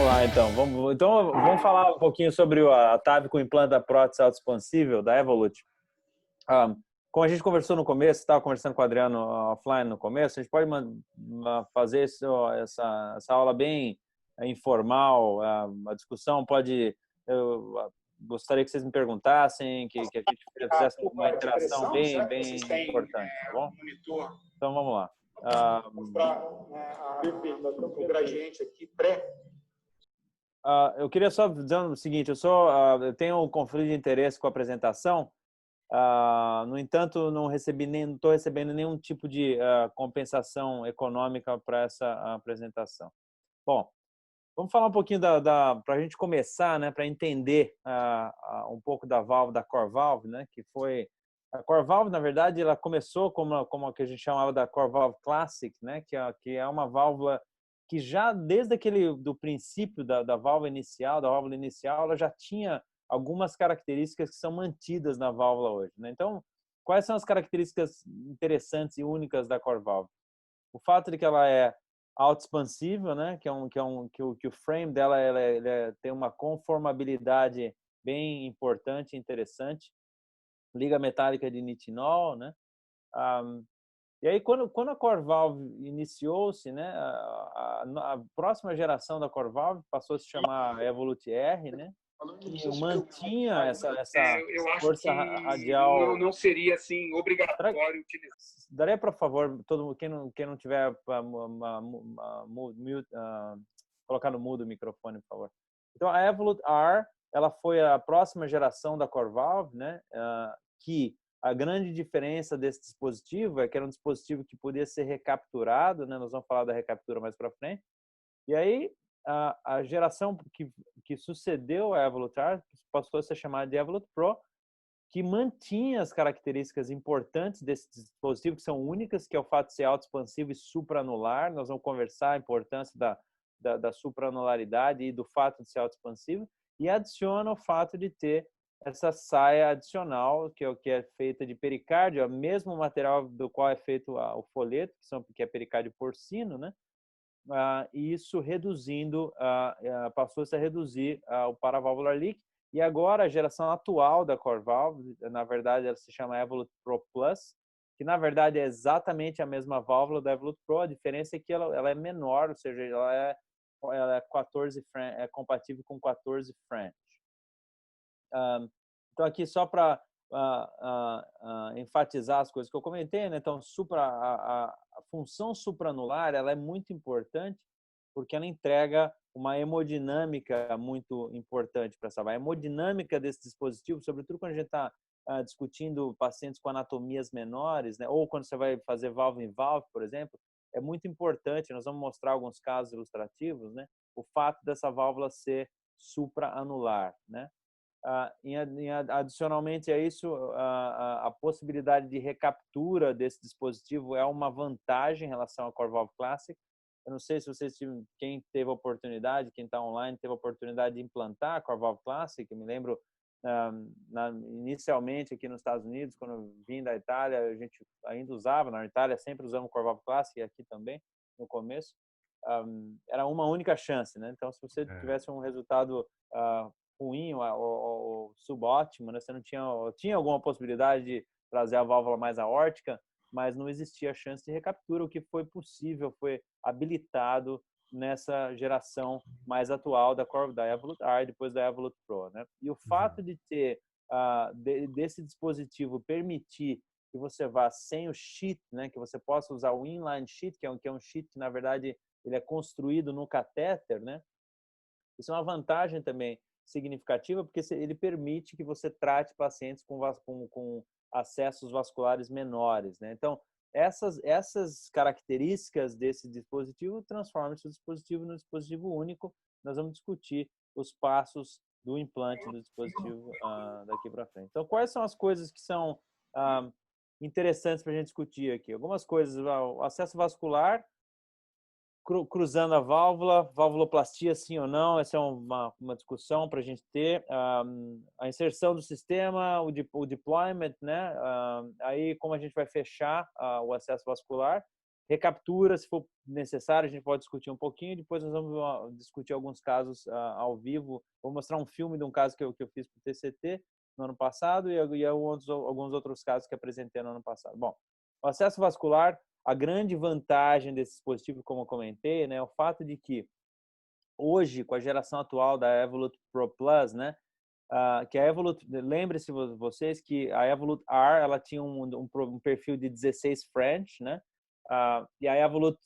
Vamos lá, então. Vamos falar um pouquinho sobre a TAV com implante da prótese autoexpansível da Evolut. Ah, Como a gente conversou no começo, estava conversando com o Adriano offline no começo, a gente pode fazer essa aula bem informal, a discussão pode... Eu gostaria que vocês me perguntassem, que a gente fizesse uma interação bem importante, tá bom? Então, vamos lá. O gradiente aqui, pré. Eu queria só dizer o seguinte, eu tenho um conflito de interesse com a apresentação. No entanto, não estou recebendo nenhum tipo de compensação econômica para essa apresentação. Bom, vamos falar um pouquinho para a gente começar, né, para entender um pouco da válvula, da Core Valve, né, que foi a Core Valve, na verdade, ela começou como a que a gente chamava da Core Valve Classic, né, que é uma válvula que já desde do princípio da válvula inicial, ela já tinha algumas características que são mantidas na válvula hoje, né? Então, quais são as características interessantes e únicas da Core Valve? O fato de que ela é autoexpansível, né? Que o frame dela tem uma conformabilidade bem importante e interessante, liga metálica de nitinol, né? E aí, quando a Core Valve iniciou-se, né, a próxima geração da Core Valve passou a se chamar Evolut R, né, que mantinha essa Eu acho força que radial. não seria assim obrigatório utilizar. Daria para favor, todo mundo, quem não tiver colocar no mudo o microfone, por favor. Então, a Evolut R, ela foi a próxima geração da Core Valve, né, que a grande diferença desse dispositivo é que era um dispositivo que podia ser recapturado, né? Nós vamos falar da recaptura mais para frente. E aí, a geração que sucedeu a Evolut R passou a ser chamada de Evolut Pro, que mantinha as características importantes desse dispositivo, que são únicas, que é o fato de ser autoexpansivo e supranular. Nós vamos conversar a importância da supranularidade e do fato de ser autoexpansivo. E adiciona o fato de ter essa saia adicional, que é feita de pericárdio, é o mesmo material do qual é feito o folheto, que é pericárdio porcino, né? E isso reduzindo, passou-se a reduzir o paravalvular leak. E agora a geração atual da Core Valve, na verdade ela se chama Evolut Pro Plus, que na verdade é exatamente a mesma válvula da Evolut Pro, a diferença é que ela é menor, ou seja, ela é 14 French, é compatível com 14 French. Então, aqui só para enfatizar as coisas que eu comentei, né? Então, a função supranular ela é muito importante porque ela entrega uma hemodinâmica muito importante para essa válvula. A hemodinâmica desse dispositivo, sobretudo quando a gente está discutindo pacientes com anatomias menores, né? Ou quando você vai fazer valve em valve, por exemplo, é muito importante. Nós vamos mostrar alguns casos ilustrativos, né? O fato dessa válvula ser supraanular, né? Adicionalmente a isso, a possibilidade de recaptura desse dispositivo é uma vantagem em relação ao Core Valve Classic. Eu não sei se quem teve a oportunidade, quem está online, teve a oportunidade de implantar a Core Valve Classic. Eu me lembro, inicialmente aqui nos Estados Unidos, quando eu vim da Itália, a gente ainda usava, na Itália sempre usamos o Core Valve Classic, e aqui também, no começo. Era uma única chance, né? Então, se você tivesse um resultado ruim ou subótimo, né? Você não tinha alguma possibilidade de trazer a válvula mais aórtica, mas não existia chance de recaptura. O que foi possível, foi habilitado nessa geração mais atual da Evolut R, depois da Evolut Pro, né? E o fato de ter desse dispositivo permitir que você vá sem o sheath, né? Que você possa usar o inline sheath, que é um sheath que na verdade ele é construído no catéter, né? Isso é uma vantagem também significativa, porque ele permite que você trate pacientes com acessos vasculares menores, né? Então, essas características desse dispositivo transformam esse dispositivo num dispositivo único. Nós vamos discutir os passos do implante do dispositivo daqui para frente. Então, quais são as coisas que são interessantes para a gente discutir aqui? Algumas coisas, o acesso vascular, cruzando a válvula, valvuloplastia sim ou não, essa é uma discussão para a gente ter. A inserção do sistema, o deployment, né? Aí como a gente vai fechar o acesso vascular, recaptura, se for necessário, a gente pode discutir um pouquinho. Depois nós vamos discutir alguns casos ao vivo. Vou mostrar um filme de um caso que eu fiz para o TCT no ano passado e alguns outros casos que apresentei no ano passado. Bom, o acesso vascular, a grande vantagem desse dispositivo, como eu comentei, né, é o fato de que hoje, com a geração atual da Evolut Pro Plus, né, que a Evolut, lembre-se vocês que a Evolut R, ela tinha um perfil de 16 French, né? E a Evolut,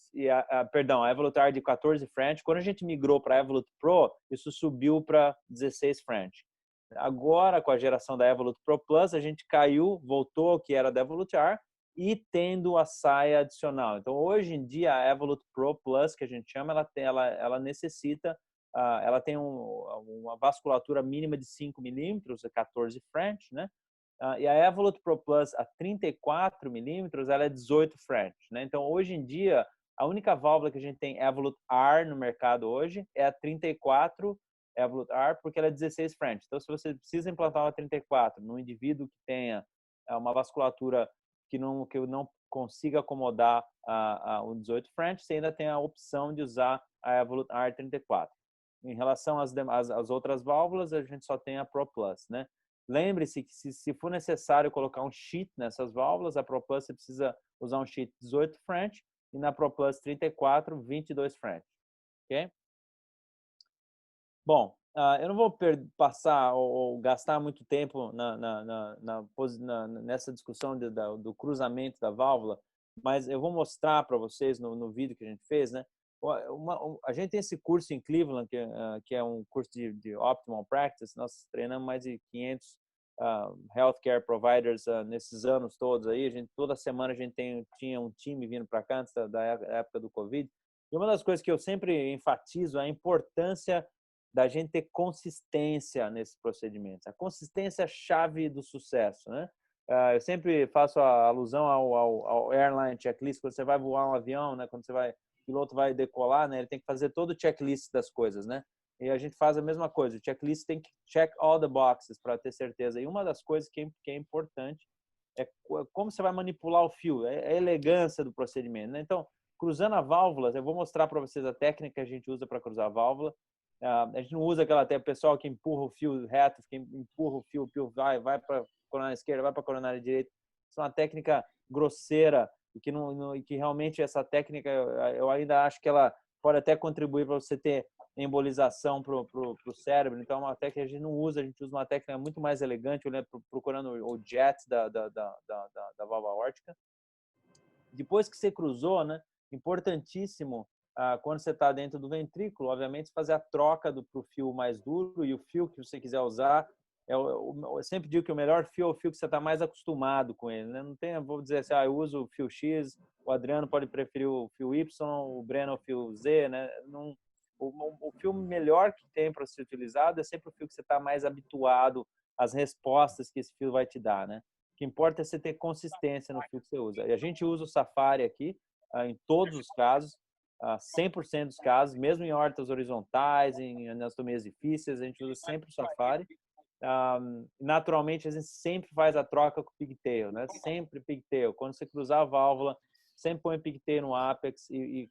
a Evolut R de 14 French. Quando a gente migrou para a Evolut Pro, isso subiu para 16 French. Agora, com a geração da Evolut Pro Plus, a gente caiu, voltou ao que era da Evolut R e tendo a saia adicional. Então, hoje em dia, a Evolut Pro Plus, que a gente chama, ela necessita, ela tem uma vasculatura mínima de 5 milímetros, 14 French, né? E a Evolut Pro Plus a 34 milímetros, ela é 18 French, né? Então, hoje em dia, a única válvula que a gente tem Evolut R no mercado hoje é a 34 Evolut R, porque ela é 16 French. Então, se você precisa implantar uma 34 num indivíduo que tenha uma vasculatura que não consiga acomodar o 18 French, você ainda tem a opção de usar a Evolut R34. Em relação às outras válvulas, a gente só tem a Pro Plus, né? Lembre-se que se for necessário colocar um sheet nessas válvulas, a Pro Plus você precisa usar um sheet 18 French e na Pro Plus 34, 22 French, ok? Bom, eu não vou passar ou gastar muito tempo nessa discussão do cruzamento da válvula, mas eu vou mostrar para vocês no vídeo que a gente fez, né? A gente tem esse curso em Cleveland, que é um curso de Optimal Practice. Nós treinamos mais de 500 healthcare providers nesses anos todos aí. Toda semana a gente tinha um time vindo para cá antes da época do Covid. E uma das coisas que eu sempre enfatizo é a importância da gente ter consistência nesses procedimentos. A consistência é a chave do sucesso, né? Eu sempre faço a alusão ao airline checklist. Quando você vai voar um avião, né? Quando o piloto vai decolar, né? Ele tem que fazer todo o checklist das coisas, né? E a gente faz a mesma coisa. O checklist tem que check all the boxes para ter certeza. E uma das coisas que é importante é como você vai manipular o fio, é a elegância do procedimento, né? Então, cruzando a válvula, eu vou mostrar para vocês a técnica que a gente usa para cruzar a válvula. A gente não usa aquela até pessoal que empurra o fio reto, que empurra o fio vai para a coronária esquerda, vai para a coronária direita. Isso é uma técnica grosseira e que realmente essa técnica eu ainda acho que ela pode até contribuir para você ter embolização para o cérebro. Então, é uma técnica que a gente não usa, a gente usa uma técnica muito mais elegante, procurando o jet da válvula aórtica. Depois que você cruzou, né? Importantíssimo, quando você está dentro do ventrículo, obviamente, fazer a troca para o fio mais duro, e o fio que você quiser usar. Eu sempre digo que o melhor fio é o fio que você está mais acostumado com ele, né? Não tem, vou dizer assim, eu uso o fio X, o Adriano pode preferir o fio Y, o Breno o fio Z, né? O fio melhor que tem para ser utilizado é sempre o fio que você está mais habituado às respostas que esse fio vai te dar, né? O que importa é você ter consistência no fio que você usa. E a gente usa o Safari aqui, em todos os casos, 100% dos casos, mesmo em órbitas horizontais, em anastomias difíceis, a gente usa sempre o Safari. Naturalmente, a gente sempre faz a troca com o pigtail, né? Sempre pigtail. Quando você cruzar a válvula, sempre põe o pigtail no apex e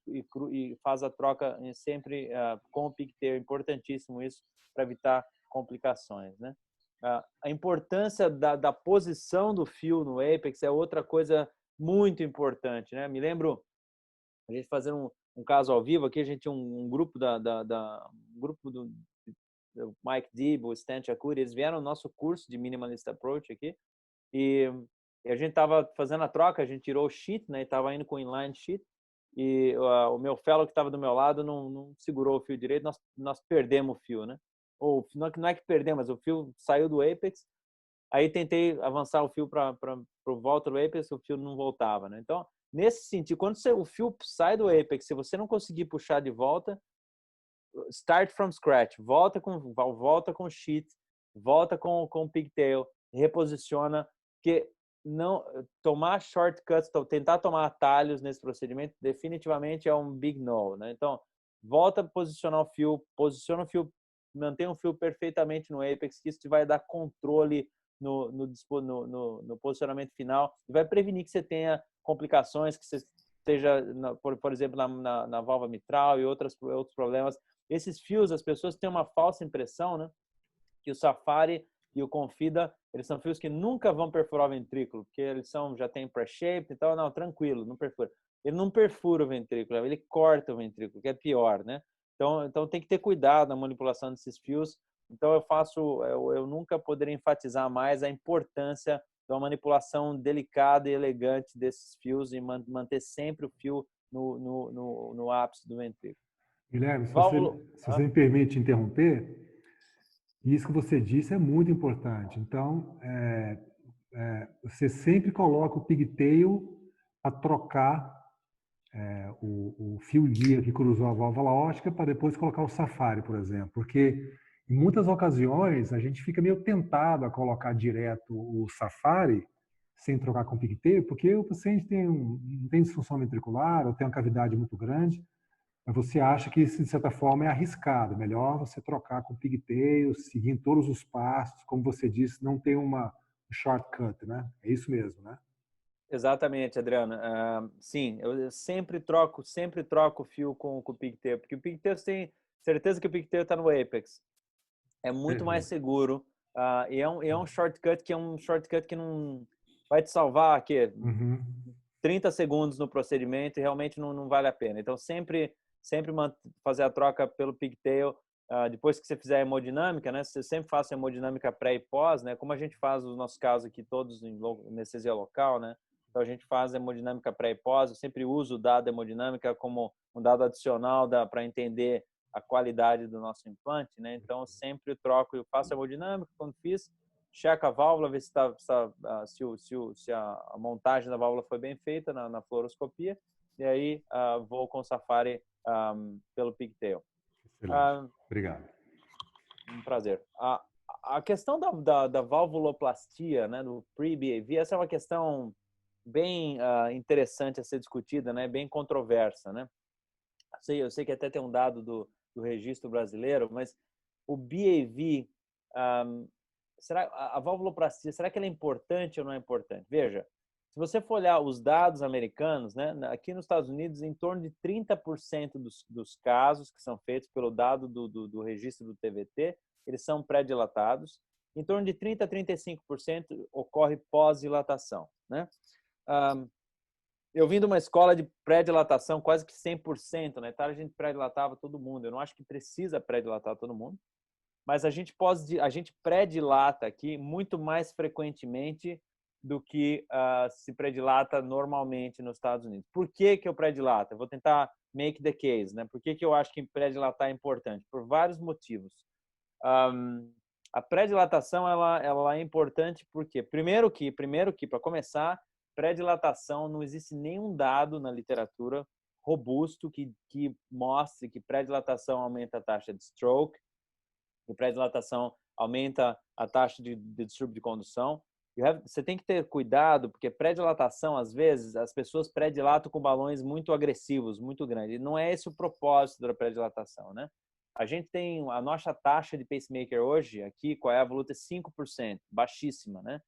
faz a troca sempre com o pigtail. É importantíssimo isso para evitar complicações, né? A importância da posição do fio no apex é outra coisa muito importante, né? Me lembro a gente fazendo um caso ao vivo aqui, a gente tinha um grupo grupo do Mike Deeb, o Stan Chakuri, eles vieram no nosso curso de Minimalist Approach aqui e a gente estava fazendo a troca, a gente tirou o sheet, né? Estava indo com o inline sheet e o meu fellow que estava do meu lado não segurou o fio direito, nós perdemos o fio, né? Ou não é que perdemos, mas o fio saiu do apex. Aí tentei avançar o fio para volta do apex, o fio não voltava, né? Então, nesse sentido, quando o fio sai do apex, se você não conseguir puxar de volta, start from scratch, volta com sheet, volta com pigtail, reposiciona, porque não tomar shortcuts, tentar tomar atalhos nesse procedimento definitivamente é um big no, né? Então, volta a posicionar o fio, posiciona o fio, mantém o fio perfeitamente no apex, que isso te vai dar controle no posicionamento final e vai prevenir que você tenha complicações, que você seja, por exemplo, na válvula mitral e outros problemas. Esses fios, as pessoas têm uma falsa impressão, né, que o Safari e o Confida, eles são fios que nunca vão perfurar o ventrículo, porque eles já tem pré-shape e tal. Não, tranquilo, não perfura. Ele não perfura o ventrículo, ele corta o ventrículo, que é pior, né? Então tem que ter cuidado na manipulação desses fios. Então eu nunca poderia enfatizar mais a importância de uma manipulação delicada e elegante desses fios e manter sempre o fio no ápice do ventrículo. Guilherme, se você me permite interromper, isso que você disse é muito importante. Então, você sempre coloca o pigtail a trocar o fio guia que cruzou a válvula óptica para depois colocar o Safari, por exemplo. Porque em muitas ocasiões a gente fica meio tentado a colocar direto o Safari sem trocar com o pigtail, porque o paciente não tem disfunção ventricular ou tem uma cavidade muito grande. Mas você acha que isso, de certa forma, é arriscado. Melhor você trocar com pigtail, seguir todos os passos. Como você disse, não tem um shortcut, né? É isso mesmo, né? Exatamente, Adriano. Sim, eu sempre troco o fio com o pigtail, porque o pigtail, você tem certeza que o pigtail está no apex. É muito mais seguro. E é um shortcut que não vai te salvar aqui 30 segundos no procedimento e realmente não vale a pena. Então, sempre fazer a troca pelo pigtail. Depois que você fizer a hemodinâmica, né? Você sempre faça a hemodinâmica pré e pós, né? Como a gente faz nos nossos casos aqui todos em anestesia local, né? Então a gente faz a hemodinâmica pré e pós. Eu sempre uso o dado da hemodinâmica como um dado adicional para entender a qualidade do nosso implante, né? Então eu sempre troco, eu faço a hemodinâmica quando fiz, checo a válvula, ver se a montagem da válvula foi bem feita na fluoroscopia, e aí vou com o Safari pelo pigtail. Obrigado. Um prazer. A questão da valvuloplastia, né, do pre-BAV, essa é uma questão bem interessante a ser discutida, né, bem controversa, né? Eu sei que até tem um dado do registro brasileiro, mas o BAV, a valvuloplastia, será que ela é importante ou não é importante? Veja, se você for olhar os dados americanos, né, aqui nos Estados Unidos, em torno de 30% dos casos que são feitos pelo dado do registro do TVT, eles são pré-dilatados. Em torno de 30% a 35% ocorre pós-dilatação, né? Eu vim de uma escola de pré-dilatação quase que 100%. Na Itália, a gente pré-dilatava todo mundo. Eu não acho que precisa pré-dilatar todo mundo, mas a gente pré-dilata aqui muito mais frequentemente do que se pré-dilata normalmente nos Estados Unidos. Por que eu pré-dilato? Eu vou tentar make the case, né? Por que eu acho que pré-dilatar é importante? Por vários motivos. A pré-dilatação ela é importante porque, primeiro que para começar, pré-dilatação, não existe nenhum dado na literatura robusto que mostre que pré-dilatação aumenta a taxa de stroke, que pré-dilatação aumenta a taxa de distúrbio de condução. Você tem que ter cuidado, porque pré-dilatação, às vezes, as pessoas pré-dilatam com balões muito agressivos, muito grandes. E não é esse o propósito da pré-dilatação, né? A gente tem a nossa taxa de pacemaker hoje, aqui, com a Evolut, é 5%, baixíssima, né?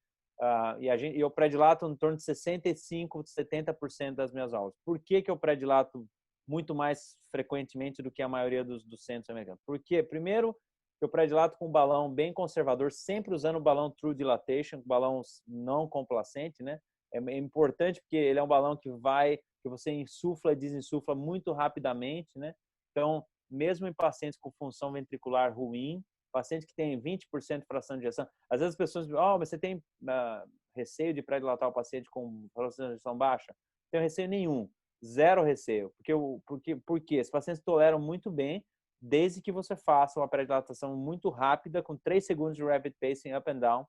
E eu pré-dilato em torno de 65%, 70% das minhas aulas. Por que eu pré-dilato muito mais frequentemente do que a maioria dos centros americanos? Porque, primeiro, eu pré-dilato com um balão bem conservador, sempre usando o balão True Dilatation, balão não complacente, né? É importante porque ele é um balão que você insufla e desinsufla muito rapidamente, né? Então, mesmo em pacientes com função ventricular ruim, paciente que tem 20% de fração de ejeção, às vezes as pessoas dizem, mas você tem receio de pré-dilatar o paciente com fração de ejeção baixa? Não tenho receio nenhum, zero receio, porque esses pacientes toleram muito bem, desde que você faça uma pré-dilatação muito rápida, com 3 segundos de rapid pacing up and down.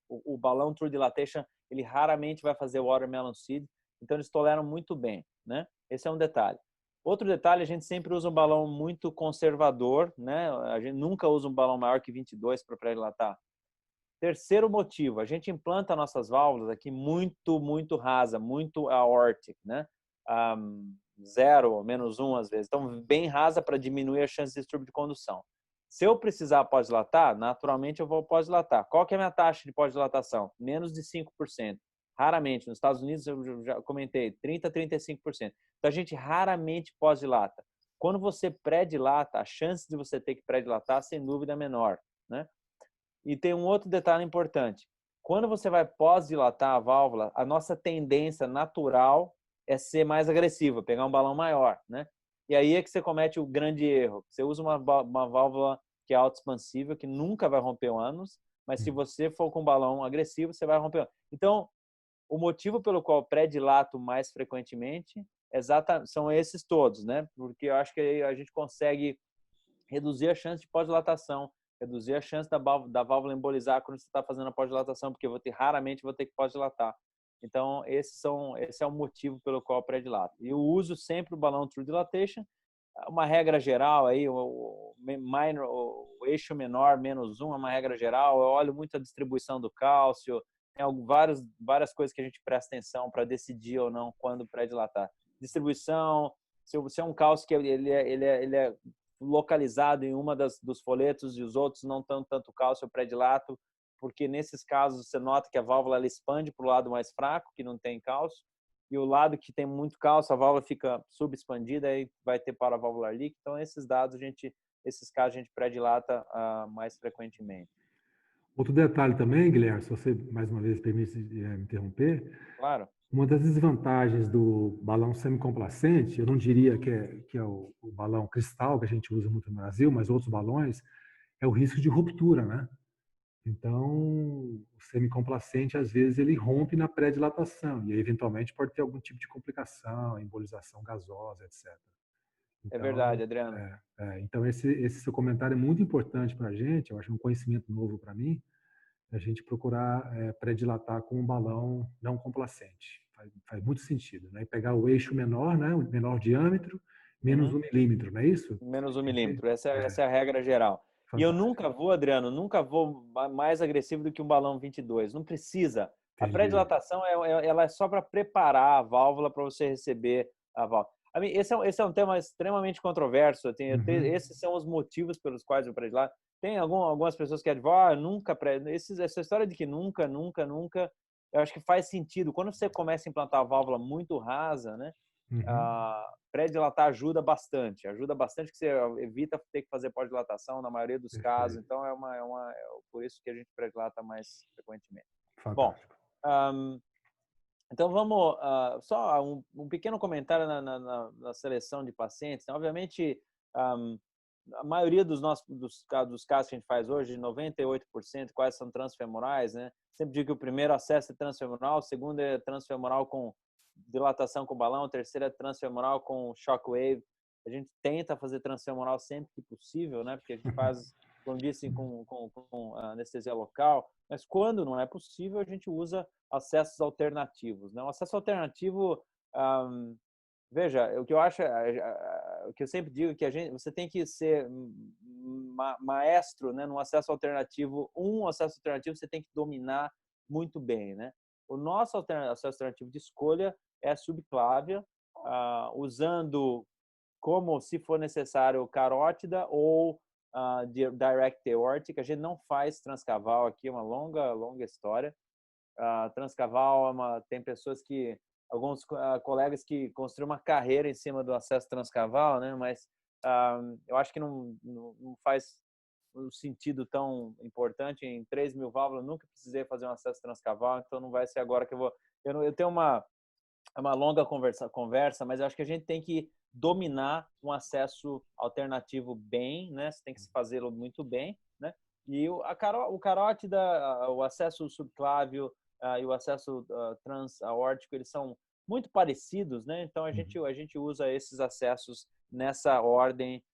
O balão True Dilatation, ele raramente vai fazer watermelon seed, então eles toleram muito bem, né? Esse é um detalhe. Outro detalhe, a gente sempre usa um balão muito conservador, né? A gente nunca usa um balão maior que 22 para pré-dilatar. Terceiro motivo, a gente implanta nossas válvulas aqui muito rasa, muito aortic, né? 0, -1 às vezes. Então, bem rasa para diminuir a chance de distúrbio de condução. Se eu precisar pós-dilatar, naturalmente eu vou pós-dilatar. Qual que é a minha taxa de pós-dilatação? Menos de 5%. Raramente. Nos Estados Unidos, eu já comentei, 30% a 35%. Então, a gente raramente pós-dilata. Quando você pré-dilata, a chance de você ter que pré-dilatar, sem dúvida, é menor, né? E tem um outro detalhe importante. Quando você vai pós-dilatar a válvula, a nossa tendência natural é ser mais agressiva, pegar um balão maior, né? E aí é que você comete o grande erro. Você usa uma válvula que é autoexpansível, que nunca vai romper o ânus, mas se você for com um balão agressivo, você vai romper o ânus. Então, o motivo pelo qual pré-dilato mais frequentemente são esses todos, né? Porque eu acho que a gente consegue reduzir a chance de pós-dilatação, reduzir a chance da válvula embolizar quando você está fazendo a pós-dilatação, porque raramente vou ter que pós-dilatar. Então, esse é o motivo pelo qual pré-dilato. E eu uso sempre o balão True Dilatation, uma regra geral aí, o eixo menor menos 1 é uma regra geral. Eu olho muito a distribuição do cálcio, tem várias coisas que a gente presta atenção para decidir ou não quando pré-dilatar. Distribuição, se é um cálcio que ele é localizado em uma dos folhetos e os outros não têm tanto cálcio pré-dilato, porque nesses casos você nota que a válvula ela expande para o lado mais fraco, que não tem cálcio, e o lado que tem muito cálcio, a válvula fica subexpandida e vai ter paravalvular leak. Então, esses casos a gente pré-dilata mais frequentemente. Outro detalhe também, Guilherme, se você mais uma vez permite me interromper, claro. Uma das desvantagens do balão semicomplacente, eu não diria que é o balão cristal que a gente usa muito no Brasil, mas outros balões, é o risco de ruptura, né? Então, o semicomplacente, às vezes, ele rompe na pré-dilatação e, eventualmente, pode ter algum tipo de complicação, embolização gasosa, etc. É Então, verdade, Adriano. Então esse seu comentário é muito importante para a gente, eu acho um conhecimento novo para mim, a gente procurar pré-dilatar com um balão não complacente. Faz muito sentido, né? E pegar o eixo menor, né? O menor diâmetro, menos 1 milímetro, não é isso? Menos 1 milímetro. Essa é a regra geral. Fantástico. E eu nunca vou, Adriano, mais agressivo do que um balão 22. Não precisa. Entendi. A pré-dilatação ela é só para preparar a válvula para você receber a válvula. Esse é um tema extremamente controverso. Esses são os motivos pelos quais eu pré-dilato. Tem algumas pessoas que advogam, nunca essa história de que nunca, eu acho que faz sentido. Quando você começa a implantar a válvula muito rasa, né? Pré-dilatar ajuda bastante que você evita ter que fazer pós-dilatação na maioria dos casos. Então é por isso que a gente pré-dilata mais frequentemente. Fantástico. Bom, então vamos só um pequeno comentário na seleção de pacientes. Obviamente, a maioria dos casos que a gente faz hoje, 98% quase são transfemorais, né? Sempre digo que o primeiro acesso é transfemoral, o segundo é transfemoral com dilatação com balão, o terceiro é transfemoral com shockwave. A gente tenta fazer transfemoral sempre que possível, né? Porque a gente faz, como disse, com anestesia local. Mas quando não é possível, a gente usa acessos alternativos, né? O acesso alternativo, veja, o que eu acho, o que eu sempre digo é que você tem que ser maestro, né, no acesso alternativo. Acesso alternativo você tem que dominar muito bem, né? O nosso acesso alternativo de escolha é subclávia, usando, como se for necessário, carótida ou direct aortic. A gente não faz transcaval aqui, é uma longa história. Transcaval tem pessoas que alguns colegas que construíram uma carreira em cima do acesso transcaval, né? Mas eu acho que não faz um sentido tão importante. Em 3.000 válvulas, nunca precisei fazer um acesso transcaval, então não vai ser agora que eu vou. Eu tenho uma longa conversa, mas eu acho que a gente tem que dominar um acesso alternativo bem, né? Você tem que fazê-lo muito bem, né? E o carótida, o acesso subclávio e o acesso transaórtico, eles são muito parecidos, né? Então a gente usa esses acessos nessa ordem,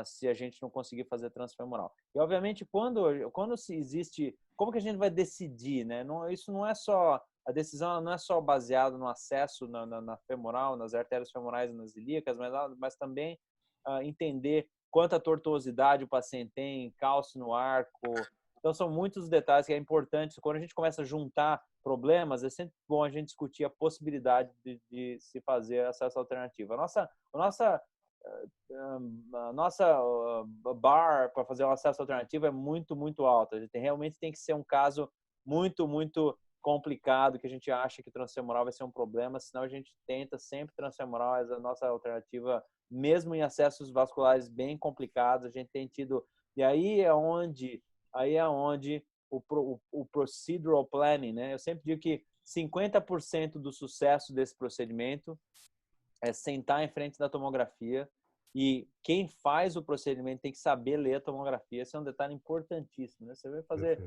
se a gente não conseguir fazer transfemoral. E obviamente quando se existe, como que a gente vai decidir, né? Isso não é só a decisão, não é só baseada no acesso na femoral, nas artérias femorais e nas ilíacas, mas também entender quanta tortuosidade o paciente tem, cálcio no arco. Então, são muitos detalhes que é importante. Quando a gente começa a juntar problemas, é sempre bom a gente discutir a possibilidade de se fazer acesso alternativo. A nossa bar para fazer um acesso alternativo é muito alta. A gente realmente tem que ser um caso muito complicado, que a gente acha que transfemoral vai ser um problema, senão a gente tenta sempre transfemoral, é a nossa alternativa, mesmo em acessos vasculares bem complicados, a gente tem tido, e aí é onde o procedural planning, né? Eu sempre digo que 50% do sucesso desse procedimento é sentar em frente da tomografia, e quem faz o procedimento tem que saber ler a tomografia. Esse é um detalhe importantíssimo, né? Você vai fazer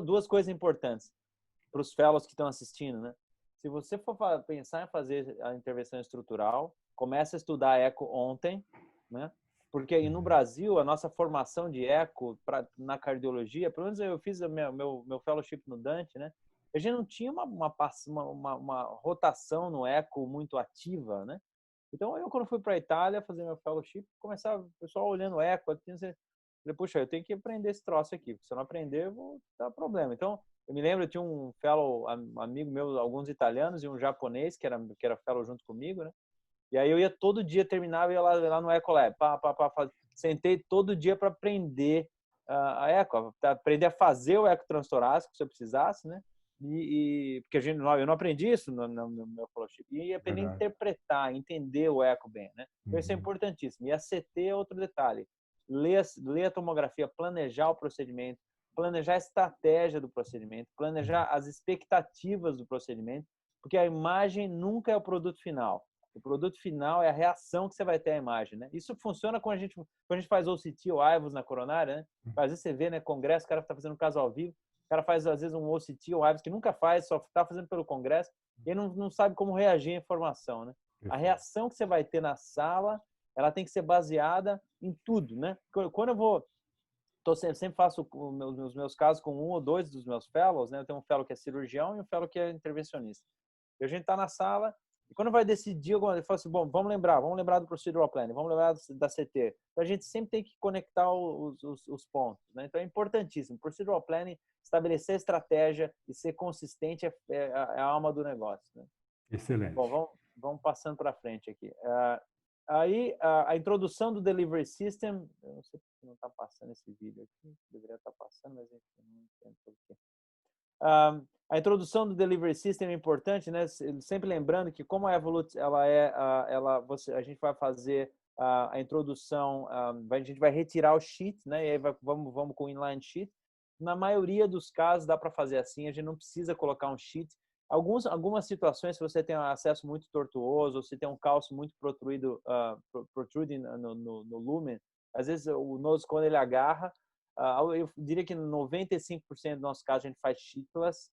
duas coisas importantes para os fellows que estão assistindo, né? Se você for pensar em fazer a intervenção estrutural, comece a estudar eco ontem, né? Porque aí no Brasil, a nossa formação de eco na cardiologia, pelo menos eu fiz meu fellowship no Dante, né? A gente não tinha uma rotação no eco muito ativa, né? Então, eu quando fui para a Itália fazer meu fellowship, começava o pessoal olhando o eco, falei, puxa, eu tenho que aprender esse troço aqui, porque se eu não aprender, eu vou dar problema. Então, eu me lembro, eu tinha um fellow, amigo meu, alguns italianos e um japonês, que era fellow junto comigo, né? E aí eu ia todo dia, terminava e ia lá no Eco Lab. Sentei todo dia para aprender a eco, aprender a fazer o eco transtorácico, se eu precisasse, né? Porque eu não aprendi isso no meu fellowship. E aprendi a interpretar, entender o eco bem, né? Então isso é importantíssimo. E a CT é outro detalhe. Ler a tomografia, planejar o procedimento, planejar a estratégia do procedimento, planejar as expectativas do procedimento, porque a imagem nunca é o produto final. O produto final é a reação que você vai ter à imagem, né? Isso funciona quando a gente faz OCT ou IVUS na coronária, né? Às vezes você vê, né, congresso, o cara está fazendo um caso ao vivo, o cara faz às vezes um OCT ou IVUS que nunca faz, só está fazendo pelo congresso, e ele não sabe como reagir à informação, né? A reação que você vai ter na sala, ela tem que ser baseada em tudo, né? Quando eu vou sempre faço os meus casos com um ou dois dos meus fellows, né? Eu tenho um fellow que é cirurgião e um fellow que é intervencionista. E a gente está na sala e quando vai decidir, eu falo assim, bom, vamos lembrar do procedural planning, vamos lembrar da CT. Então a gente sempre tem que conectar os pontos, né? Então é importantíssimo. Procedural planning, estabelecer estratégia e ser consistente é a alma do negócio, né? Excelente. Bom, vamos passando para frente aqui. Aí, a introdução do Delivery System, eu não sei porque não está passando esse vídeo aqui, deveria estar passando, mas enfim, não entendo por quê. A introdução do Delivery System é importante, né? Sempre lembrando que como a Evolut, a gente vai fazer a introdução, a gente vai retirar o sheet, né? E aí vamos com o inline sheet. Na maioria dos casos dá para fazer assim, a gente não precisa colocar um sheet. Algumas situações, se você tem um acesso muito tortuoso, ou se tem um cálcio muito protruding no lumen, às vezes o nose cone ele agarra. Eu diria que 95% do nosso caso a gente faz sheetless,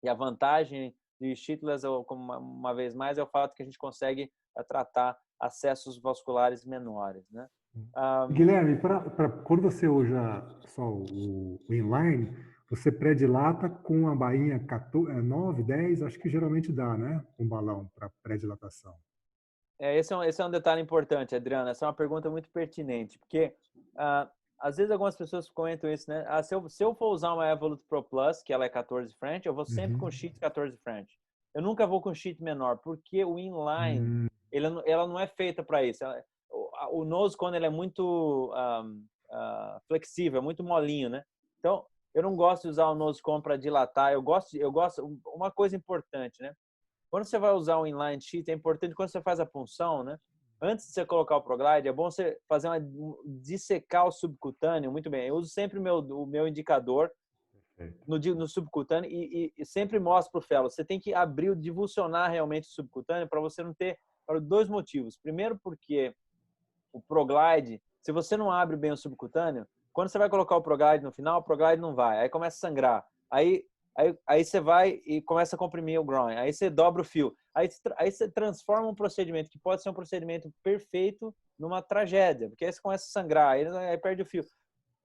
e a vantagem de sheetless, uma vez mais, é o fato que a gente consegue tratar acessos vasculares menores, né? Guilherme, quando você usa só o inline, você predilata com a bainha 9, 10, acho que geralmente dá, né? Um balão para predilatação. Esse é um detalhe importante, Adriana. Essa é uma pergunta muito pertinente, porque às vezes algumas pessoas comentam isso, né? Se eu for usar uma Evolut Pro Plus, que ela é 14 French, eu vou sempre com sheet 14 French. Eu nunca vou com sheet menor, porque o inline, ela não é feita para isso. O nose cone ele é muito flexível, é muito molinho, né? Então, eu não gosto de usar o nose cone para dilatar. Eu gosto. Uma coisa importante, né? Quando você vai usar um inline sheet, é importante quando você faz a punção, né? Antes de você colocar o ProGlide, é bom você fazer dissecar o subcutâneo. Muito bem, eu uso sempre o meu indicador no subcutâneo e sempre mostro para o fellow. Você tem que divulsionar realmente o subcutâneo para você não ter, por dois motivos. Primeiro, porque o ProGlide, se você não abre bem o subcutâneo, quando você vai colocar o ProGlide no final, o ProGlide não vai. Aí começa a sangrar. Aí você vai e começa a comprimir o groin. Aí você dobra o fio. Aí você transforma um procedimento que pode ser um procedimento perfeito numa tragédia. Porque aí você começa a sangrar, aí perde o fio.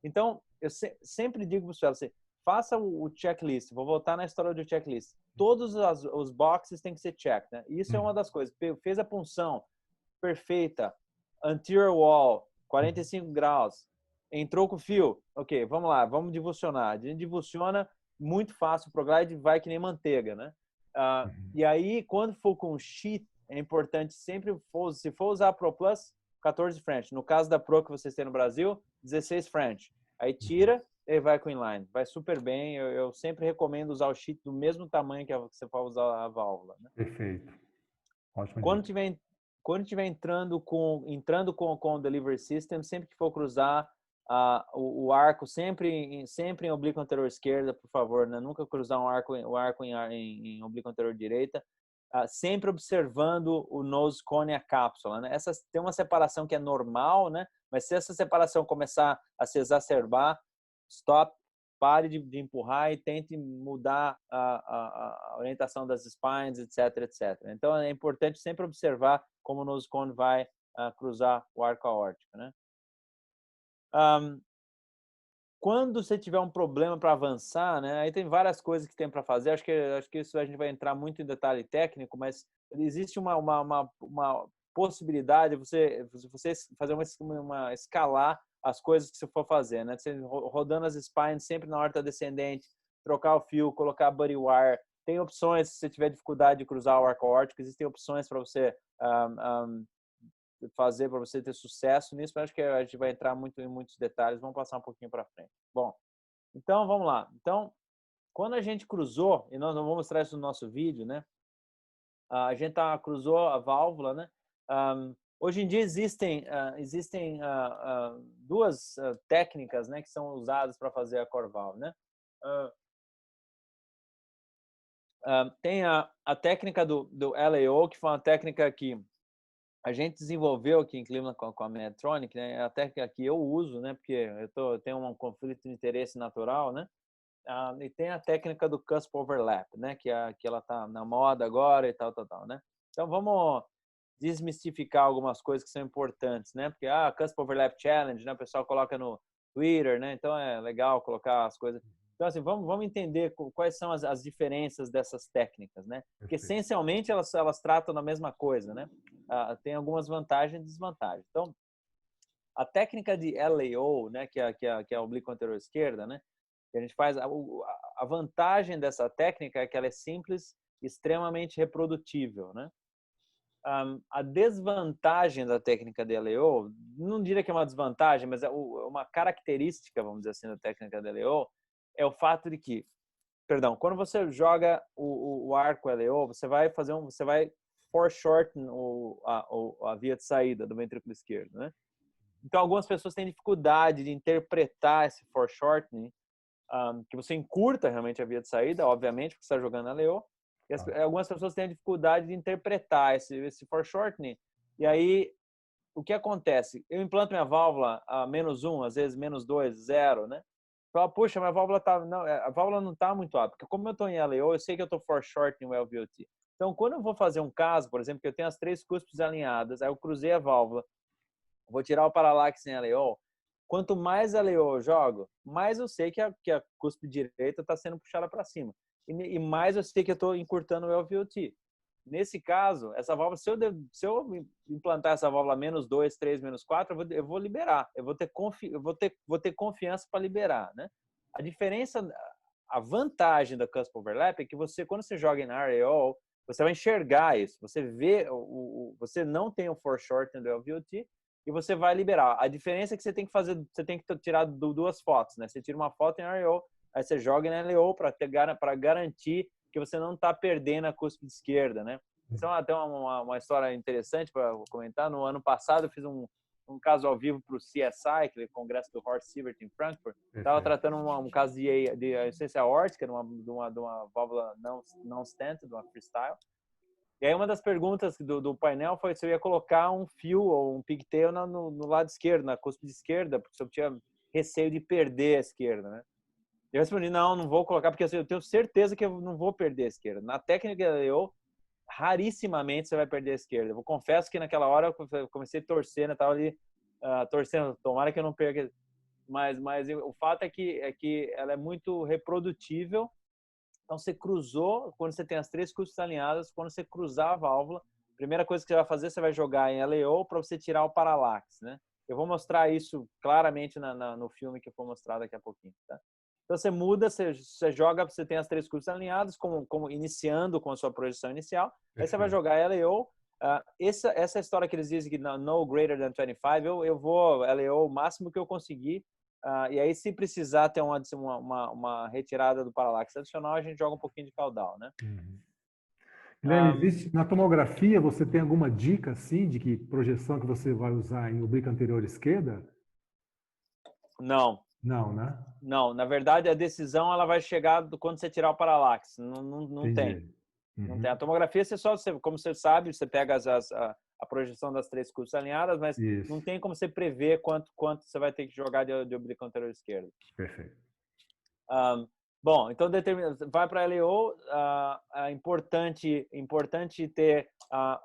Então, eu sempre digo para os fellows, faça o checklist. Vou voltar na história do checklist. Todos os boxes têm que ser checked, né? Isso é uma das coisas. Fez a punção perfeita. Anterior wall, 45 graus. Entrou com o fio. Ok, vamos lá. Vamos divulsionar. A gente divulsiona muito fácil, o ProGlide vai que nem manteiga, né? E aí, quando for com sheet, é importante sempre, se for usar a Pro Plus, 14 French. No caso da Pro que vocês têm no Brasil, 16 French. Aí tira ele vai com inline. Vai super bem. Eu sempre recomendo usar o sheet do mesmo tamanho que você for usar a válvula, né? Perfeito. Ótimo. Quando tiver entrando com o delivery system, sempre que for cruzar o arco, sempre em oblíquo anterior esquerda, por favor, né? Nunca cruzar o arco em oblíquo anterior direita. Sempre observando o nose cone e a cápsula, né? Tem uma separação que é normal, né? Mas se essa separação começar a se exacerbar, stop, pare de empurrar e tente mudar a orientação das spines, etc, etc. Então, é importante sempre observar como o nose cone vai cruzar o arco aórtico, né? Quando você tiver um problema para avançar, né? Aí tem várias coisas que tem para fazer. Acho que isso a gente vai entrar muito em detalhe técnico, mas existe uma possibilidade de você fazer uma escalar as coisas que você for fazer, né? Você rodando as spines sempre na horta descendente, trocar o fio, colocar buddy wire. Tem opções, se você tiver dificuldade de cruzar o arco aórtico, existem opções para você fazer para você ter sucesso nisso, mas acho que a gente vai entrar muito em muitos detalhes, vamos passar um pouquinho para frente. Bom, então vamos lá. Então, quando a gente cruzou, e nós vamos mostrar isso no nosso vídeo, né? A gente cruzou a válvula, né? Hoje em dia existem duas técnicas, né, que são usadas para fazer a core valve, né? Tem a técnica do LAO, que foi uma técnica que a gente desenvolveu aqui em Cleveland com a Medtronic, né? É a técnica que eu uso, né? Porque eu tenho um conflito de interesse natural, né? E tem a técnica do cusp overlap, né? Que ela tá na moda agora e tal, né? Então vamos desmistificar algumas coisas que são importantes, né? Porque cusp overlap challenge, né? O pessoal coloca no Twitter, né? Então é legal colocar as coisas. Então, assim, vamos entender quais são as diferenças dessas técnicas, né? Porque, essencialmente, elas tratam da mesma coisa, né? Tem algumas vantagens e desvantagens. Então, a técnica de LAO, né? Que é a oblíqua anterior esquerda, né? Que a gente faz... A vantagem dessa técnica é que ela é simples, extremamente reprodutível, né? A desvantagem da técnica de LAO, não diria que é uma desvantagem, mas é uma característica, vamos dizer assim, da técnica de LAO, é o fato de que, quando você joga o arco LAO, você vai foreshorten a via de saída do ventrículo esquerdo, né? Então, algumas pessoas têm dificuldade de interpretar esse foreshortening, que você encurta realmente a via de saída, obviamente, porque você está jogando LAO, e algumas pessoas têm dificuldade de interpretar esse foreshortening, e aí, o que acontece? Eu implanto minha válvula a -1, às vezes -2, 0, né? Fala, puxa, mas a válvula não está muito alta, porque como eu estou em LAO, eu sei que eu estou foreshortening o LVOT. Então, quando eu vou fazer um caso, por exemplo, que eu tenho as 3 cúspides alinhadas, aí eu cruzei a válvula, vou tirar o paralaxe em LAO, quanto mais LAO eu jogo, mais eu sei que a cúspide direita está sendo puxada para cima. E mais eu sei que eu estou encurtando o LVOT. Nesse caso, essa válvula, se eu implantar essa válvula -2, 3, -4, eu vou liberar. Eu vou ter confiança para liberar, né? A diferença, a vantagem da cusp overlap é que quando você joga em RAO, você vai enxergar isso. Você vê, você não tem o foreshortening do LVOT e você vai liberar. A diferença é que você tem que tirar duas fotos, né? Você tira uma foto em RAO, aí você joga em LAO para garantir que você não está perdendo a cúspide esquerda, né? Isso é até uma história interessante para comentar. No ano passado, eu fiz um caso ao vivo para o CSI, que é o Congresso do Horst Sievert em Frankfurt. Estava tratando um caso de insuficiência aórtica, de uma válvula não stent, de uma freestyle. E aí uma das perguntas do painel foi se eu ia colocar um fio ou um pigtail no lado esquerdo, na cúspide esquerda, porque eu tinha receio de perder a esquerda, né? Eu respondi, não vou colocar, porque eu tenho certeza que eu não vou perder a esquerda. Na técnica eu rarissimamente você vai perder a esquerda. Eu confesso que naquela hora eu comecei a torcer, né? Tava ali torcendo, tomara que eu não perca. Mas o fato é que ela é muito reprodutível. Então, você cruzou, quando você tem as 3 cúspides alinhadas, quando você cruzar a válvula, a primeira coisa que você vai fazer, você vai jogar em LAO para você tirar o paralaxe, né? Eu vou mostrar isso claramente no filme que eu vou mostrar daqui a pouquinho, tá? Então, você muda, você joga, você tem as 3 cúspides alinhadas, como iniciando com a sua projeção inicial. Aí você vai jogar LAO. Essa história que eles dizem que no greater than 25, eu vou LAO o máximo que eu conseguir. E aí, se precisar ter uma retirada do paralaxe adicional, a gente joga um pouquinho de caudal, né? Guilherme, existe, na tomografia, você tem alguma dica, assim, de que projeção que você vai usar em oblíqua anterior esquerda? Não. Não, né? Não, na verdade, a decisão ela vai chegar quando você tirar o paralaxe. Não tem. Não tem. A tomografia, como você sabe, você pega a projeção das 3 curvas alinhadas, mas Isso. não tem como você prever quanto você vai ter que jogar de oblíqua anterior esquerda. Perfeito. Bom, então vai para a LEO. É importante ter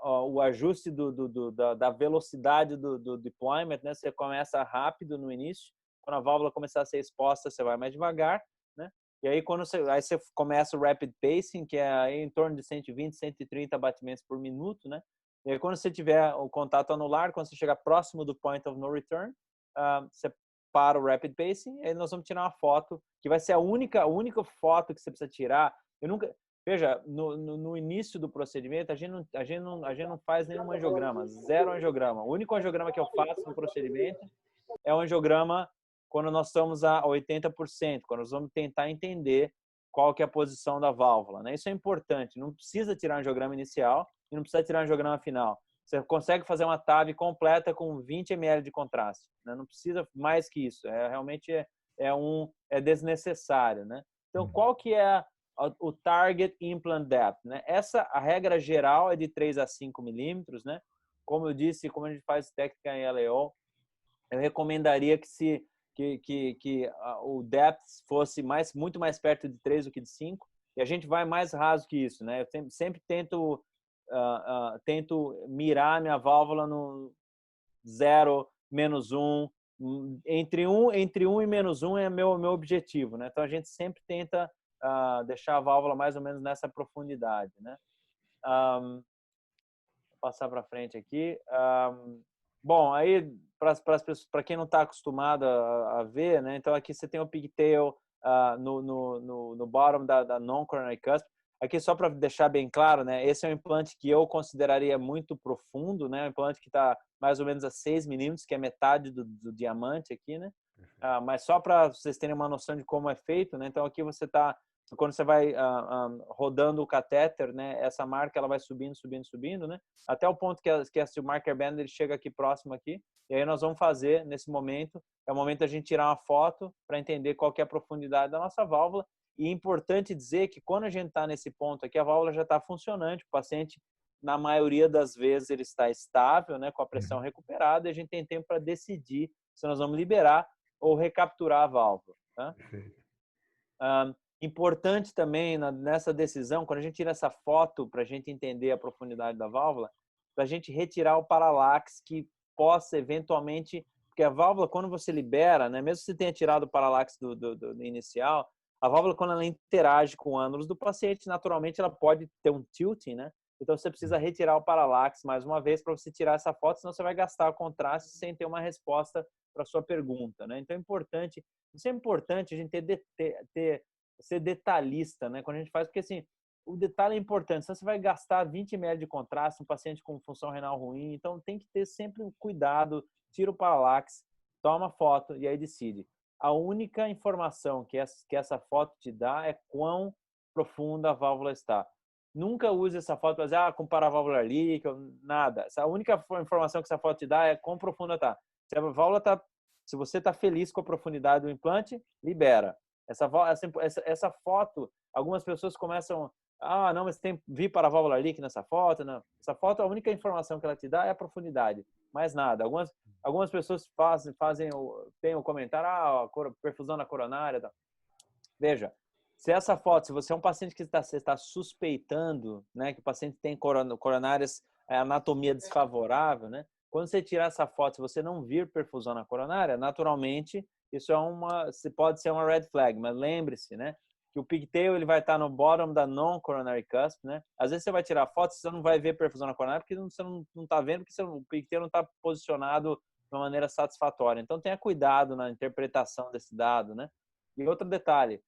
o ajuste da velocidade do deployment, né? Você começa rápido no início. Quando a válvula começar a ser exposta, você vai mais devagar, né? E aí, aí você começa o rapid pacing, que é aí em torno de 120, 130 batimentos por minuto, né? E aí, quando você tiver o contato anular, quando você chegar próximo do point of no return, você para o rapid pacing, e aí nós vamos tirar uma foto, que vai ser a única foto que você precisa tirar. Veja, no início do procedimento, a gente não faz nenhum angiograma, 0 angiograma. O único angiograma que eu faço no procedimento é o angiograma quando nós estamos a 80%, quando nós vamos tentar entender qual que é a posição da válvula, né? Isso é importante. Não precisa tirar um angiograma inicial e não precisa tirar um angiograma final. Você consegue fazer uma TAV completa com 20 ml de contraste, né? Não precisa mais que isso. Realmente é desnecessário, né? Então, qual que é o target implant depth, né? A regra geral é de 3 a 5 milímetros, né? Como eu disse, como a gente faz técnica em LEO, eu recomendaria que o depth fosse muito mais perto de 3 do que de 5, e a gente vai mais raso que isso, né? Eu sempre tento mirar minha válvula no 0, -1, entre 1 e -1 é meu objetivo, né? Então a gente sempre tenta deixar a válvula mais ou menos nessa profundidade, né? Vou passar para frente aqui. Bom, aí para quem não está acostumado a ver, né? Então aqui você tem o pigtail no bottom da non-coronary cusp. Aqui só para deixar bem claro, né? Esse é um implante que eu consideraria muito profundo, né? Um implante que está mais ou menos a 6 milímetros, que é metade do diamante aqui, né? Mas só para vocês terem uma noção de como é feito, né? Então aqui você está, quando você vai rodando o catéter, né? Essa marca ela vai subindo, subindo, subindo, né? Até o ponto que o marker band ele chega aqui próximo aqui. E aí nós vamos fazer nesse momento, é o momento da gente tirar uma foto para entender qual que é a profundidade da nossa válvula. E é importante dizer que quando a gente está nesse ponto aqui, a válvula já está funcionante, o paciente, na maioria das vezes, ele está estável, né, com a pressão recuperada, e a gente tem tempo para decidir se nós vamos liberar ou recapturar a válvula. Tá? Importante também nessa decisão, quando a gente tira essa foto para a gente entender a profundidade da válvula, para a gente retirar o paralaxe que possa eventualmente, porque a válvula, quando você libera, né, mesmo se você tenha tirado o paralaxe do inicial, a válvula, quando ela interage com o ânulus do paciente, naturalmente ela pode ter um tilting, né? Então você precisa retirar o paralaxe mais uma vez para você tirar essa foto, senão você vai gastar o contraste sem ter uma resposta para a sua pergunta, né? Então isso é importante a gente ser detalhista, né? Quando a gente faz, porque assim, o detalhe é importante. Se você vai gastar 20 ml de contraste, um paciente com função renal ruim, então tem que ter sempre um cuidado, tira o paralaxe, toma foto e aí decide. A única informação que essa foto te dá é quão profunda a válvula está. Nunca use essa foto para dizer, comparar a válvula líquida, nada. A única informação que essa foto te dá é quão profunda está. Se você está feliz com a profundidade do implante, libera. Essa foto, algumas pessoas começam, não, mas vi para a válvula líquida nessa foto. Não. Essa foto, a única informação que ela te dá é a profundidade, mais nada. Algumas pessoas tem o comentário, perfusão na coronária. Tá. Veja, se você é um paciente que você está suspeitando, né, que o paciente tem coronárias, anatomia desfavorável, né? Quando você tirar essa foto, se você não vir perfusão na coronária, naturalmente, isso pode ser uma red flag, mas lembre-se, né, que o pigtail ele vai estar no bottom da non-coronary cusp, né? Às vezes você vai tirar foto, você não vai ver perfusão na coronária porque você não está vendo, porque o pigtail não está posicionado de uma maneira satisfatória. Então tenha cuidado na interpretação desse dado, né? E outro detalhe,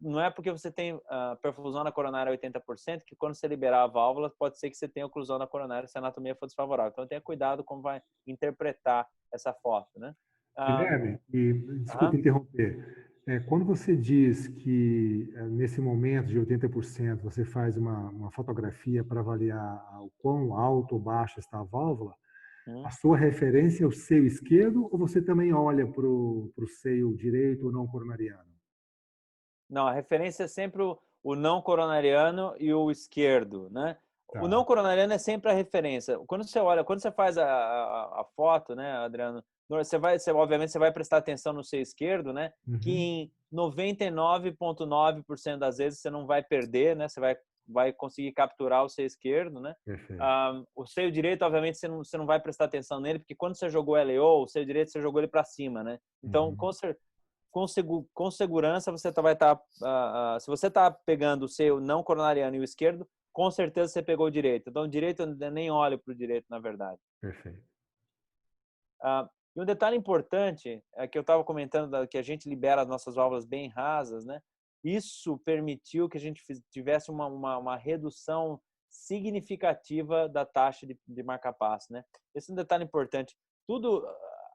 não é porque você tem perfusão na coronária 80% que quando você liberar a válvula, pode ser que você tenha oclusão na coronária se a anatomia for desfavorável. Então tenha cuidado como vai interpretar essa foto, né? Guilherme, e desculpe interromper. Quando você diz que nesse momento de 80% você faz uma fotografia para avaliar o quão alto ou baixo está a válvula, a sua referência é o seio esquerdo ou você também olha para o seio direito ou não coronariano? Não, a referência é sempre o não coronariano e o esquerdo, né? O não Tá. coronariano é sempre a referência. Quando você olha, quando você faz a foto, né, Adriano, obviamente você vai prestar atenção no seu esquerdo, né? Que Uhum. em 99,9% das vezes você não vai perder, né? Você vai conseguir capturar o seu esquerdo, né? Perfeito. O seio direito, obviamente, você não vai prestar atenção nele, porque quando você jogou LEO, o seio direito você jogou ele para cima, né? Então, Uhum. com segurança você vai estar, se você está pegando o seu não coronariano e o esquerdo, com certeza você pegou o direito. Então, o direito eu nem olho para o direito, na verdade. Perfeito. E um detalhe importante é que eu estava comentando que a gente libera as nossas válvulas bem rasas, né? Isso permitiu que a gente tivesse uma redução significativa da taxa de marca-passo, né? Esse é um detalhe importante. Tudo,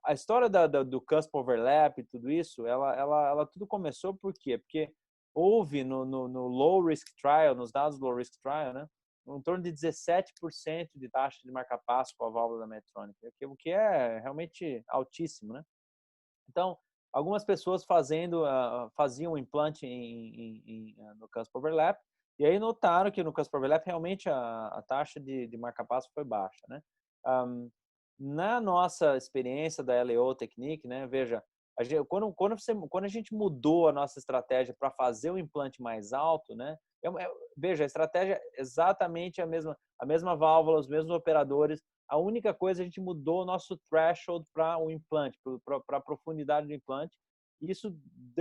a história do cusp overlap e tudo isso, ela tudo começou por quê? Porque houve no low risk trial, nos dados do low risk trial, né? Em torno de 17% de taxa de marca-passo com a válvula da Medtronic, o que é realmente altíssimo, né? Então, algumas pessoas faziam o implante no cusp overlap, e aí notaram que no cusp overlap realmente a taxa de marca-passo foi baixa, né? Na nossa experiência da LEO Technique, né, veja, quando a gente mudou a nossa estratégia para fazer o implante mais alto, né, veja, a estratégia é exatamente a mesma válvula, os mesmos operadores. A única coisa, a gente mudou o nosso threshold para o implante, para a profundidade do implante. Isso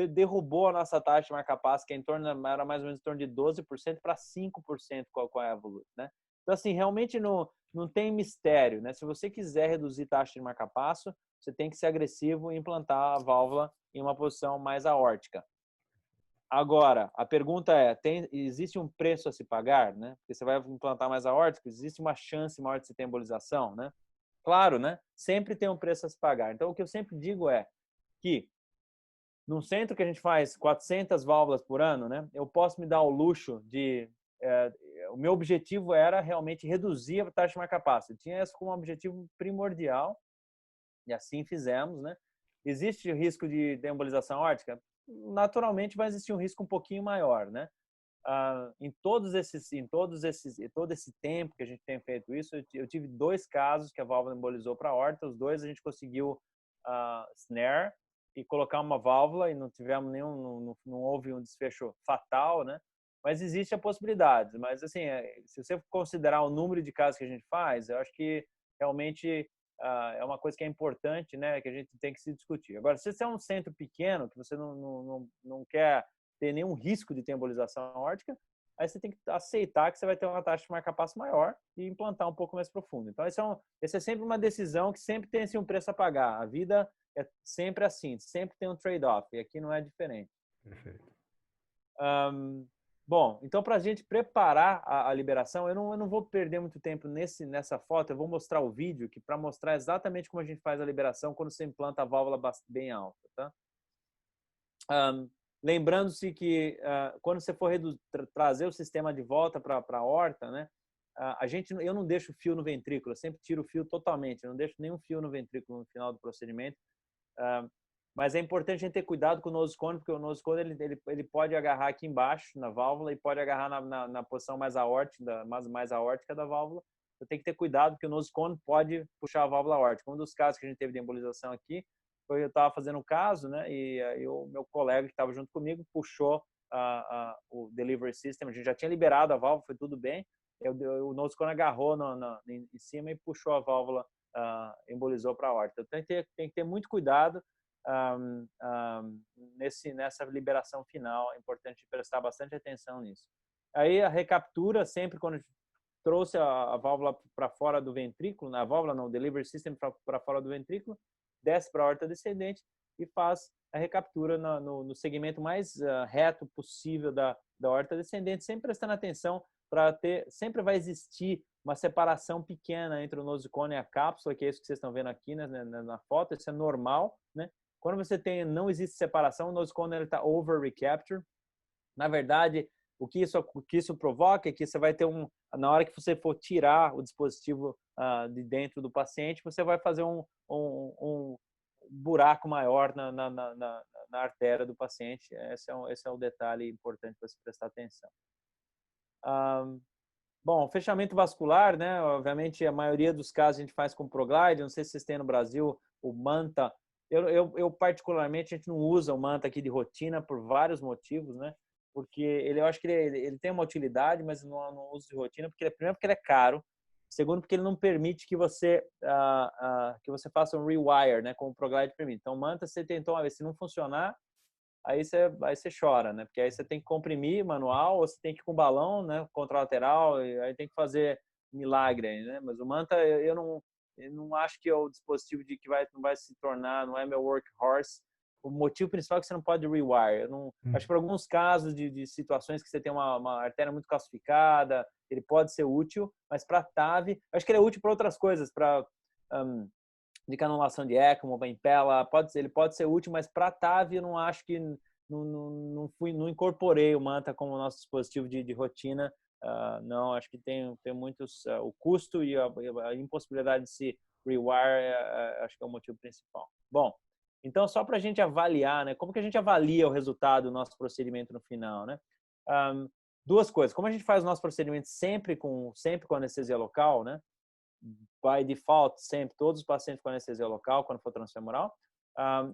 derrubou a nossa taxa de marca-passo, que era mais ou menos em torno de 12% para 5% com a Evolut, né? Então, assim, realmente não tem mistério, né? Se você quiser reduzir taxa de marca-passo, você tem que ser agressivo e implantar a válvula em uma posição mais aórtica. Agora, a pergunta é, existe um preço a se pagar, né? Porque você vai implantar mais aórtica, existe uma chance maior de você ter embolização, né? Claro, né? Sempre tem um preço a se pagar. Então, o que eu sempre digo é que num centro que a gente faz 400 válvulas por ano, né? Eu posso me dar o luxo de... o meu objetivo era realmente reduzir a taxa de marca-passo. Eu tinha isso como objetivo primordial e assim fizemos, né? Existe o risco de embolização aórtica? Naturalmente vai existir um risco um pouquinho maior, né? Todo esse tempo que a gente tem feito isso, eu tive 2 casos que a válvula embolizou para a aorta, os 2 a gente conseguiu snare e colocar uma válvula e não tivemos não houve um desfecho fatal, né? Mas existe a possibilidade. Mas assim, se você considerar o número de casos que a gente faz, eu acho que realmente é uma coisa que é importante, né? Que a gente tem que se discutir. Agora, se você é um centro pequeno que você não quer ter nenhum risco de ter embolização aórtica, aí você tem que aceitar que você vai ter uma taxa de marca-passo maior e implantar um pouco mais profundo. Então, esse é sempre uma decisão que sempre tem assim, um preço a pagar. A vida é sempre assim, sempre tem um trade-off, e aqui não é diferente. Perfeito. Bom, então para a gente preparar a liberação, eu não vou perder muito tempo nessa foto, eu vou mostrar o vídeo para mostrar exatamente como a gente faz a liberação quando você implanta a válvula bem alta, tá? Lembrando-se que quando você for trazer o sistema de volta para a aorta, né, eu não deixo fio no ventrículo, eu sempre tiro o fio totalmente, eu não deixo nenhum fio no ventrículo no final do procedimento. Mas é importante a gente ter cuidado com o nose cone, porque o nose cone ele pode agarrar aqui embaixo na válvula e pode agarrar na posição mais aórtica da válvula. Então tem que ter cuidado, porque o nose cone pode puxar a válvula aórtica. Um dos casos que a gente teve de embolização aqui, eu estava fazendo um caso, né? E o meu colega que estava junto comigo puxou o delivery system. A gente já tinha liberado a válvula, foi tudo bem. O nose cone agarrou em cima e puxou a válvula, embolizou para a aorta. Então tem que ter muito cuidado nessa liberação final. É importante prestar bastante atenção nisso. Aí a recaptura, sempre quando trouxe a válvula para fora do ventrículo, na válvula não, o delivery system para fora do ventrículo, desce para a aorta descendente e faz a recaptura no segmento mais reto possível da aorta descendente, sempre prestando atenção sempre vai existir uma separação pequena entre o nosocone e a cápsula, que é isso que vocês estão vendo aqui, né, na foto. Isso é normal, né? Quando você não existe separação, o nosocone está over recapture. Na verdade, o que isso provoca é que você vai ter na hora que você for tirar o dispositivo de dentro do paciente, você vai fazer um buraco maior na artéria do paciente. Esse é o detalhe importante para se prestar atenção. Bom, fechamento vascular, né? Obviamente, a maioria dos casos a gente faz com Proglide. Não sei se vocês têm no Brasil o Manta. Eu particularmente, a gente não usa o Manta aqui de rotina por vários motivos, né? Porque eu acho que ele tem uma utilidade, mas não uso de rotina, primeiro porque ele é caro, segundo porque ele não permite que você faça um rewire, né? Como o Proglide permite. Então, o Manta, você tentou uma vez, se não funcionar, aí você chora, né? Porque aí você tem que comprimir manual, ou você tem que ir com balão, né? Contralateral, e aí tem que fazer milagre, né? Mas o Manta, eu não acho que é o dispositivo que não vai se tornar, não é meu workhorse. O motivo principal é que você não pode rewire. Acho que para alguns casos de situações que você tem uma artéria muito calcificada, ele pode ser útil, mas para TAV, acho que ele é útil para outras coisas, para de canulação de ECMO, para Impella, ele pode ser útil, mas para TAV eu não acho que não incorporei o Manta como nosso dispositivo de rotina. Não, acho que tem muitos o custo e a impossibilidade de se rewire, acho que é o motivo principal. Bom, então só para a gente avaliar, né? Como que a gente avalia o resultado do nosso procedimento no final, né? Duas coisas. Como a gente faz o nosso procedimento sempre com anestesia local, né? By default, sempre, todos os pacientes com anestesia local, quando for transfemoral,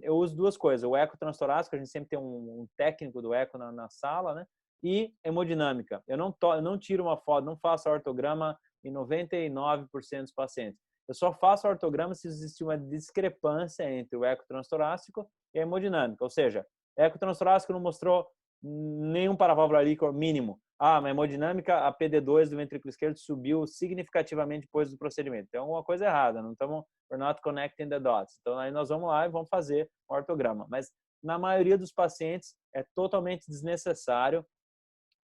eu uso duas coisas. O eco transtorácico, a gente sempre tem um técnico do eco na sala, né? E hemodinâmica. Eu não tiro uma foto, não faço ortograma em 99% dos pacientes. Eu só faço ortograma se existir uma discrepância entre o eco transtorácico e a hemodinâmica. Ou seja, eco transtorácico não mostrou nenhum paraválvular líquido mínimo. Na hemodinâmica, a PD2 do ventrículo esquerdo subiu significativamente depois do procedimento. Tem alguma coisa errada, we're not connecting the dots. Então, aí nós vamos lá e vamos fazer um ortograma. Mas, na maioria dos pacientes, é totalmente desnecessário.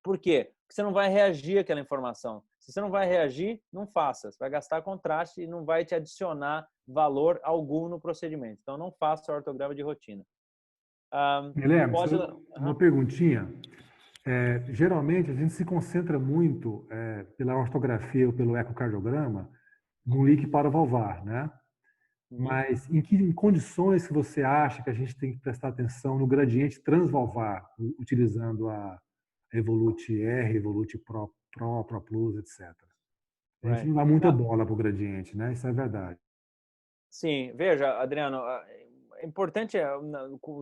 Por quê? Porque você não vai reagir àquela informação. Se você não vai reagir, não faça. Você vai gastar contraste e não vai te adicionar valor algum no procedimento. Então, não faça ortograma de rotina. Guilherme, uma perguntinha. Geralmente, a gente se concentra muito pela ortografia ou pelo ecocardiograma no líquido paravalvar, né? Mas em que condições que você acha que a gente tem que prestar atenção no gradiente transvalvar, utilizando a Evolute R, Evolute Pro, Pro Plus, etc. A gente não dá muita bola para o gradiente, né? Isso é verdade. Sim, veja, Adriano, é importante,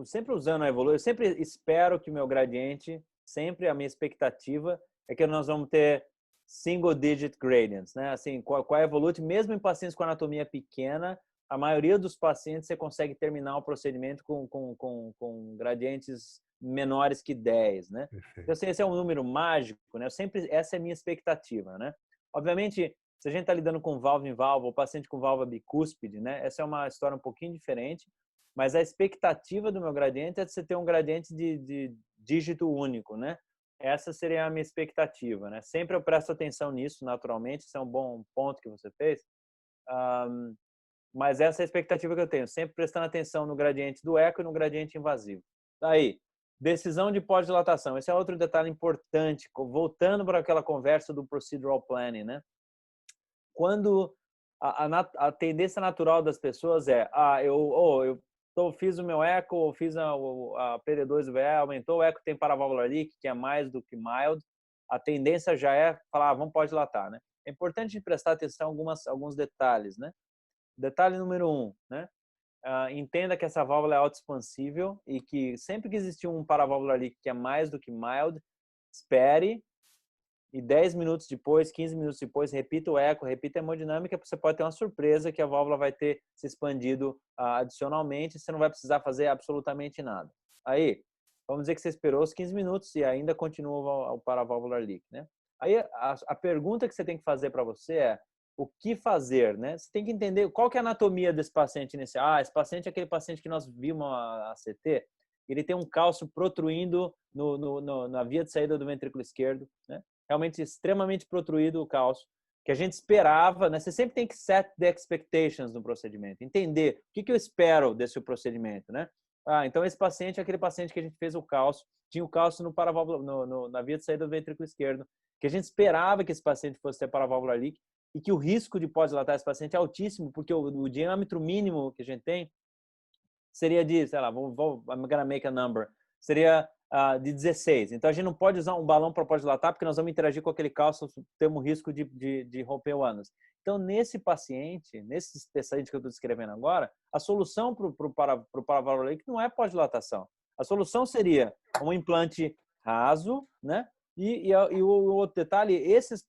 sempre usando a Evolute, eu sempre espero que o meu gradiente, sempre a minha expectativa é que nós vamos ter single digit gradients, né? Assim, com a Evolute, mesmo em pacientes com anatomia pequena, a maioria dos pacientes você consegue terminar o procedimento com gradientes menores que 10, né? Então, assim, esse é um número mágico, né? Essa é a minha expectativa, né? Obviamente, se a gente está lidando com válvula em válvula, ou paciente com válvula bicúspide, né? Essa é uma história um pouquinho diferente, mas a expectativa do meu gradiente é de você ter um gradiente de dígito único, né? Essa seria a minha expectativa, né? Sempre eu presto atenção nisso, naturalmente, isso é um bom ponto que você fez. Mas essa é a expectativa que eu tenho, sempre prestando atenção no gradiente do eco e no gradiente invasivo. Daí, decisão de pós-dilatação. Esse é outro detalhe importante, voltando para aquela conversa do procedural planning, né? Quando a tendência natural das pessoas é, eu fiz o meu eco, ou fiz a PD2-VE, aumentou, o eco tem paraválvular leak, que é mais do que mild, a tendência já é falar, vamos pós-dilatar, né? É importante prestar atenção a alguns detalhes, né? Detalhe número 1, né? Entenda que essa válvula é autoexpansível e que sempre que existir um paraválvular leak que é mais do que mild, espere e 10 minutos depois, 15 minutos depois, repita o eco, repita a hemodinâmica, porque você pode ter uma surpresa que a válvula vai ter se expandido adicionalmente e você não vai precisar fazer absolutamente nada. Aí, vamos dizer que você esperou os 15 minutos e ainda continua o paraválvular leak, né? Aí, a pergunta que você tem que fazer para você é o que fazer, né? Você tem que entender qual que é a anatomia desse paciente inicial. Esse paciente é aquele paciente que nós vimos a CT, ele tem um cálcio protruindo na via de saída do ventrículo esquerdo, né? Realmente extremamente protruído o cálcio. que a gente esperava, né? Você sempre tem que set the expectations no procedimento, entender o que eu espero desse procedimento, né? Então esse paciente é aquele paciente que a gente fez o cálcio, tinha o cálcio no paraválvula, na via de saída do ventrículo esquerdo, que a gente esperava que esse paciente fosse ter paraválvula leak e que o risco de pós-dilatar esse paciente é altíssimo, porque o diâmetro mínimo que a gente tem seria de, sei lá, I'm gonna make a number, seria de 16. Então, a gente não pode usar um balão para pós-dilatar, porque nós vamos interagir com aquele cálcio, temos risco de romper o ânus. Então, nesse paciente que eu estou descrevendo agora, a solução para o paraválvula leak não é pós-dilatação. A solução seria um implante raso, né? E o outro detalhe,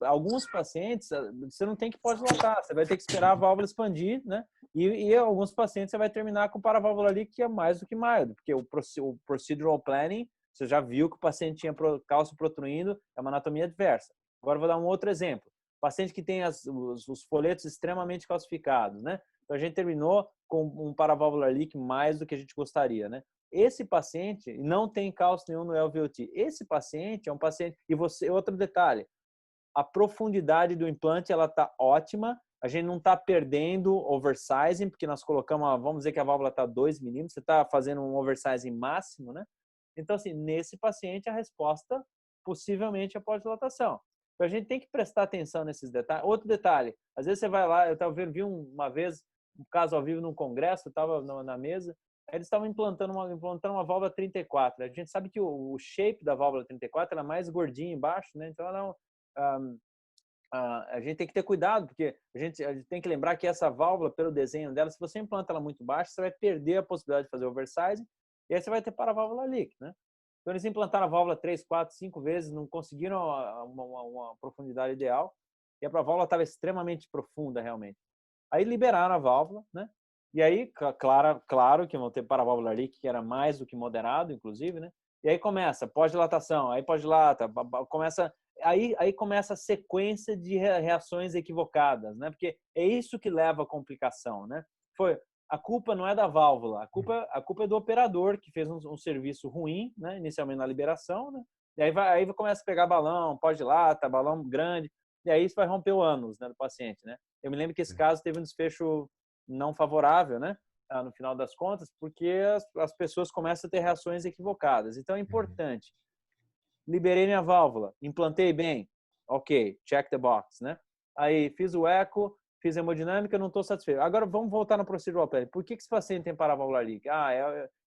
alguns pacientes, você não tem que pós-dilatar, você vai ter que esperar a válvula expandir, né? E alguns pacientes você vai terminar com paraválvula ali que é mais do que mild, porque o procedural planning, você já viu que o paciente tinha cálcio protruindo, é uma anatomia adversa. Agora eu vou dar um outro exemplo. Paciente que tem os folhetos extremamente calcificados, né? Então a gente terminou com um paraválvular leak mais do que a gente gostaria, né? Esse paciente não tem cálcio nenhum no LVOT. Esse paciente é um paciente... outro detalhe, a profundidade do implante ela está ótima, a gente não está perdendo oversizing, porque nós colocamos, vamos dizer que a válvula está 2 milímetros, você está fazendo um oversizing máximo, né? Então, assim, nesse paciente a resposta possivelmente é pós-dilatação. Então, a gente tem que prestar atenção nesses detalhes. Outro detalhe, às vezes você vai lá, vi uma vez um caso ao vivo num congresso, eu estava na mesa, eles estavam implantando uma válvula 34. A gente sabe que o shape da válvula 34 ela é mais gordinha embaixo, né? Então ela a gente tem que ter cuidado, porque a gente tem que lembrar que essa válvula, pelo desenho dela, se você implanta ela muito baixa, você vai perder a possibilidade de fazer oversize e aí você vai ter paraválvula leak, né? Então eles implantaram a válvula 3, 4, 5 vezes, não conseguiram uma profundidade ideal e a válvula estava extremamente profunda realmente. Aí liberaram a válvula, né? E aí, claro que vão ter paraválvula leak, que era mais do que moderado, inclusive, né? E aí começa pós-dilatação, aí pós-dilata, aí começa a sequência de reações equivocadas, né? Porque é isso que leva à complicação, né? A culpa não é da válvula, a culpa é do operador que fez um serviço ruim, né? Inicialmente na liberação, né? E aí começa a pegar balão, pós-dilata, balão grande, e aí isso vai romper o ânus, né, do paciente, né? Eu me lembro que esse caso teve um desfecho não favorável, né? No final das contas, porque as pessoas começam a ter reações equivocadas. Então, é importante. Liberei minha válvula, implantei bem. Ok, check the box, né? Aí, fiz o eco, fiz a hemodinâmica, não estou satisfeito. Agora, vamos voltar no procedural planning. Por que esse paciente tem paraválvula leak?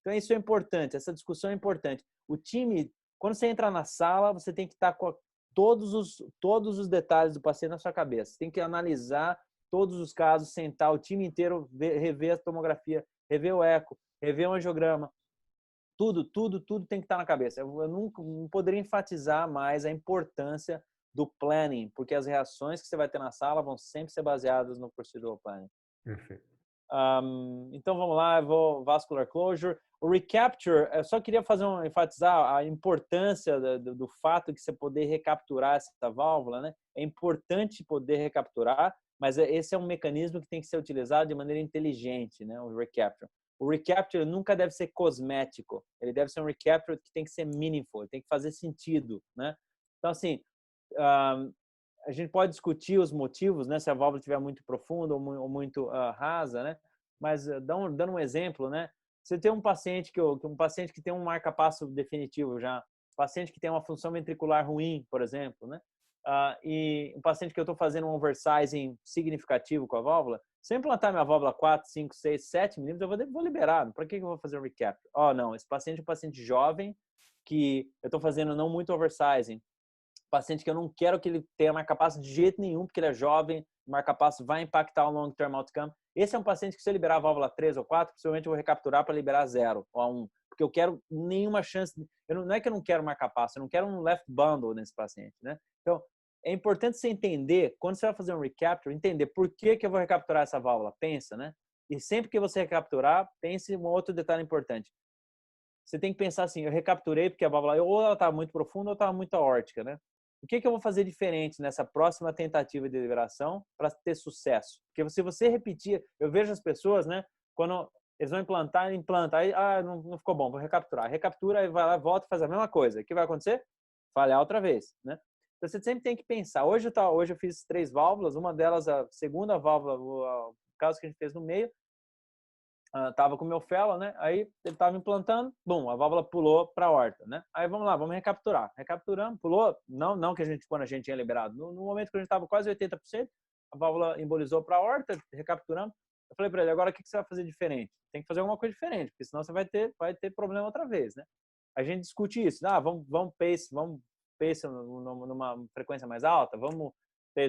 Então, isso é importante, essa discussão é importante. O time, quando você entra na sala, você tem que estar com todos os detalhes do paciente na sua cabeça. Você tem que analisar todos os casos, sentar o time inteiro, rever a tomografia, rever o eco, rever o angiograma. Tudo tem que estar na cabeça. Eu não poderia enfatizar mais a importância do planning, porque as reações que você vai ter na sala vão sempre ser baseadas no procedural planning. Perfeito. Então vamos lá, eu vou vascular closure. O recapture, eu só queria enfatizar a importância do fato de você poder recapturar essa válvula, né? É importante poder recapturar, mas esse é um mecanismo que tem que ser utilizado de maneira inteligente, né? O recapture. O recapture nunca deve ser cosmético, ele deve ser um recapture que tem que ser meaningful, tem que fazer sentido, né? Então, assim, a gente pode discutir os motivos, né? Se a válvula estiver muito profunda ou muito rasa, né? Mas dando um exemplo, né? Você tem um paciente que tem um marca-passo definitivo já, paciente que tem uma função ventricular ruim, por exemplo, né? E um paciente que eu estou fazendo um oversizing significativo com a válvula, se eu implantar minha válvula 4, 5, 6, 7 milímetros, eu vou liberar. Para que eu vou fazer um recap? Não, esse paciente é um paciente jovem que eu estou fazendo não muito oversizing. Paciente que eu não quero que ele tenha marca-passo de jeito nenhum, porque ele é jovem, o marca-passo vai impactar o long-term outcome. Esse é um paciente que se eu liberar a válvula 3 ou 4, possivelmente eu vou recapturar para liberar 0 ou 1, porque eu quero nenhuma chance. Não é que eu não quero marca-passo, eu não quero um left bundle nesse paciente, né? Então, é importante você entender, quando você vai fazer um recapture, entender por que eu vou recapturar essa válvula. Pensa, né? E sempre que você recapturar, pense um outro detalhe importante. Você tem que pensar assim, eu recapturei porque a válvula ou ela estava muito profunda ou estava muito aórtica, né? O que eu vou fazer diferente nessa próxima tentativa de liberação para ter sucesso? Porque se você repetir, eu vejo as pessoas, né? Quando eles vão implantar, implanta, aí não ficou bom, vou recapturar. Recaptura, aí vai lá, volta e faz a mesma coisa. O que vai acontecer? Falhar outra vez, né? Então, você sempre tem que pensar. Hoje eu fiz 3 válvulas, uma delas, a segunda válvula, o caso que a gente fez no meio, estava com o meu fellow, né? Aí ele estava implantando, bum, a válvula pulou para a aorta, né? Aí vamos lá, vamos recapturar. Recapturamos, pulou, não que quando a gente tinha liberado, no momento que a gente estava quase 80%, a válvula embolizou para a aorta, recapturamos. Eu falei para ele, agora o que você vai fazer diferente? Tem que fazer alguma coisa diferente, porque senão você vai ter problema outra vez, né? A gente discute isso. Vamos pace numa frequência mais alta, vamos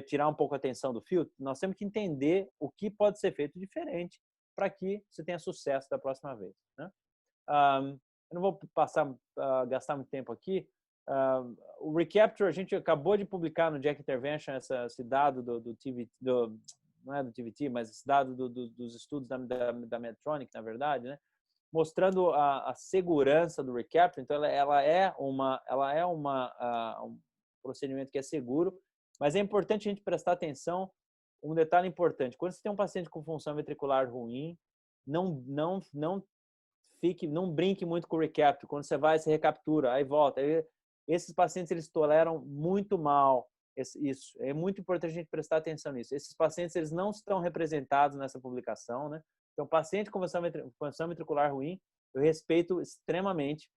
tirar um pouco a tensão do fio. Nós temos que entender o que pode ser feito diferente para que você tenha sucesso da próxima vez, né? Eu não vou gastar muito tempo aqui. O Recapture, a gente acabou de publicar no Jack Intervention esse dado do TVT, não é do TVT, mas esse dado dos estudos da Medtronic, na verdade, né? Mostrando a segurança do Recapture. Então, ela é um procedimento que é seguro, mas é importante a gente prestar atenção. Um detalhe importante: quando você tem um paciente com função ventricular ruim, não brinque muito com o Recapture. Quando você vai, você recaptura, aí volta. Esses pacientes, eles toleram muito mal isso. É muito importante a gente prestar atenção nisso. Esses pacientes, eles não estão representados nessa publicação, né? Então, paciente com função ventricular ruim, eu respeito extremamente.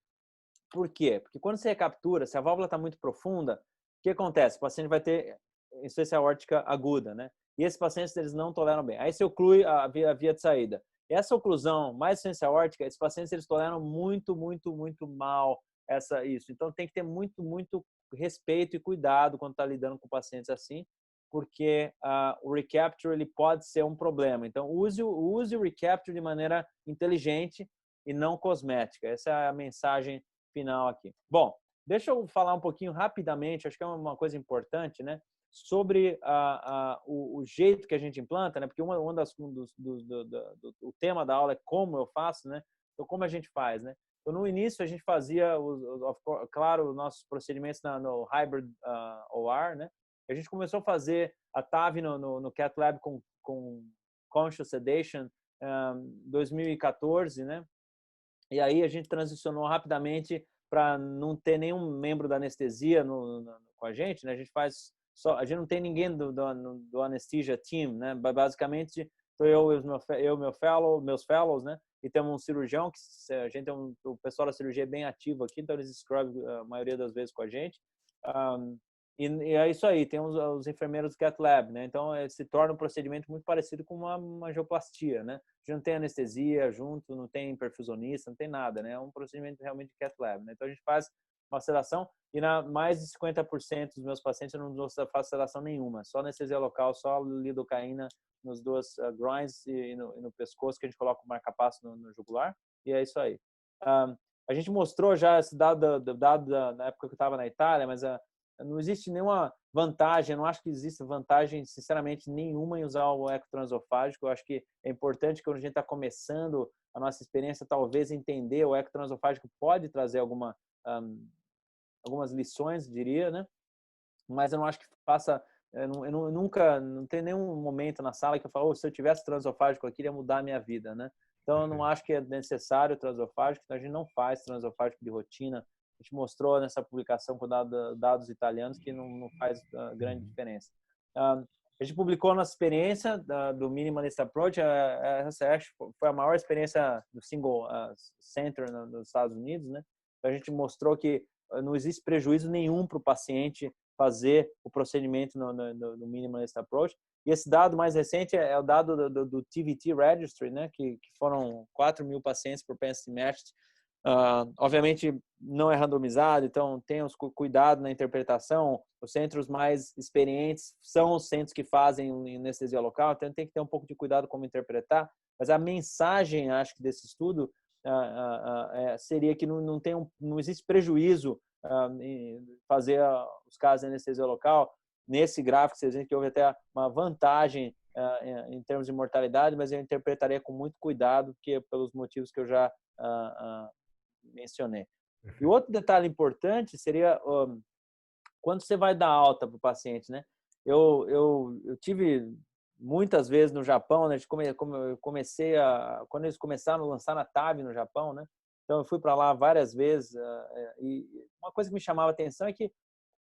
Por quê? Porque quando você recaptura, se a válvula está muito profunda, o que acontece? O paciente vai ter insuficiência aórtica aguda, né? E esses pacientes, eles não toleram bem. Aí você oclui a via de saída. Essa oclusão mais insuficiência aórtica, esses pacientes, eles toleram muito, muito, muito mal isso. Então, tem que ter muito, muito respeito e cuidado quando está lidando com pacientes assim, porque o Recapture, ele pode ser um problema. Então, use o Recapture de maneira inteligente e não cosmética. Essa é a mensagem final aqui. Bom, deixa eu falar um pouquinho rapidamente, acho que é uma coisa importante, né? Sobre o jeito que a gente implanta, né? Porque o tema da aula é como eu faço, né? Então, como a gente faz, né? Então, no início, a gente fazia, claro, os nossos procedimentos no Hybrid OR, né? A gente começou a fazer a TAV no Cath Lab com Conscious Sedation em 2014, né? E aí a gente transicionou rapidamente para não ter nenhum membro da anestesia com a gente, né? A gente não tem ninguém do anesthesia team, né? Basicamente, sou eu e meus fellows, né? E temos um cirurgião, que a gente tem o pessoal da cirurgia é bem ativo aqui, então eles escrevem a maioria das vezes com a gente. E é isso aí, tem os enfermeiros do Cath Lab, né? Então, se torna um procedimento muito parecido com uma angioplastia, né? A gente não tem anestesia junto, não tem perfusionista, não tem nada, né? É um procedimento realmente de Cath Lab, né? Então, a gente faz uma sedação e mais de 50% dos meus pacientes eu não faço sedação nenhuma, só anestesia local, só lidocaína nos dois groins e no pescoço, que a gente coloca o marca-passo no jugular, e é isso aí. A gente mostrou já esse dado na época que eu estava na Itália, mas não existe nenhuma vantagem, eu não acho que existe vantagem, sinceramente, nenhuma em usar o eco transesofágico. Eu acho que é importante, quando a gente está começando a nossa experiência, talvez entender o eco transesofágico pode trazer algumas lições, diria, né? Mas eu não acho que faça... não tem nenhum momento na sala que eu falo, se eu tivesse transesofágico aqui, iria mudar a minha vida, né? Então, eu não acho que é necessário o transesofágico, então a gente não faz transesofágico de rotina. A gente mostrou nessa publicação com dados italianos que não faz grande diferença. A gente publicou nossa experiência do Minimalist Approach. Essa foi a maior experiência do single center nos Estados Unidos, né? A gente mostrou que não existe prejuízo nenhum para o paciente fazer o procedimento no Minimalist Approach. E esse dado mais recente é o dado do TVT Registry, né? Que foram 4.000 pacientes por propensity matched. Obviamente não é randomizado, então tenham cuidado na interpretação. Os centros mais experientes são os centros que fazem anestesia local, então tem que ter um pouco de cuidado como interpretar. Mas a mensagem, acho que desse estudo seria que não existe prejuízo em fazer os casos de anestesia local. Nesse gráfico, vocês veem que houve até uma vantagem em termos de mortalidade, mas eu interpretaria com muito cuidado, porque pelos motivos que eu já mencionei. E outro detalhe importante seria quando você vai dar alta para o paciente, né? Eu tive muitas vezes no Japão, né? Quando eles começaram a lançar na TAV no Japão, né? Então eu fui para lá várias vezes e uma coisa que me chamava a atenção é que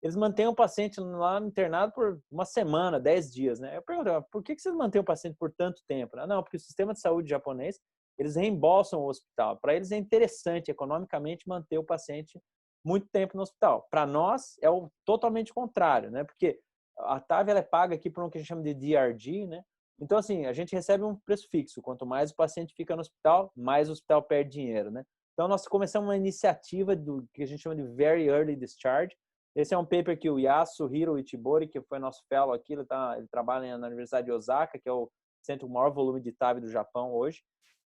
eles mantêm o paciente lá no internado por uma semana, 10 dias, né? Eu pergunto, por que vocês mantêm o paciente por tanto tempo? Não, porque o sistema de saúde japonês, eles reembolsam o hospital. Para eles é interessante economicamente manter o paciente muito tempo no hospital. Para nós é o totalmente contrário, né? Porque a TAV ela é paga aqui por um que a gente chama de DRG, né? Então, assim, a gente recebe um preço fixo. Quanto mais o paciente fica no hospital, mais o hospital perde dinheiro, né? Então, nós começamos uma iniciativa do que a gente chama de Very Early Discharge. Esse é um paper que o Yasuhiro Ichibori, que foi nosso fellow aqui, ele trabalha na Universidade de Osaka, que é o centro com o maior volume de TAV do Japão hoje.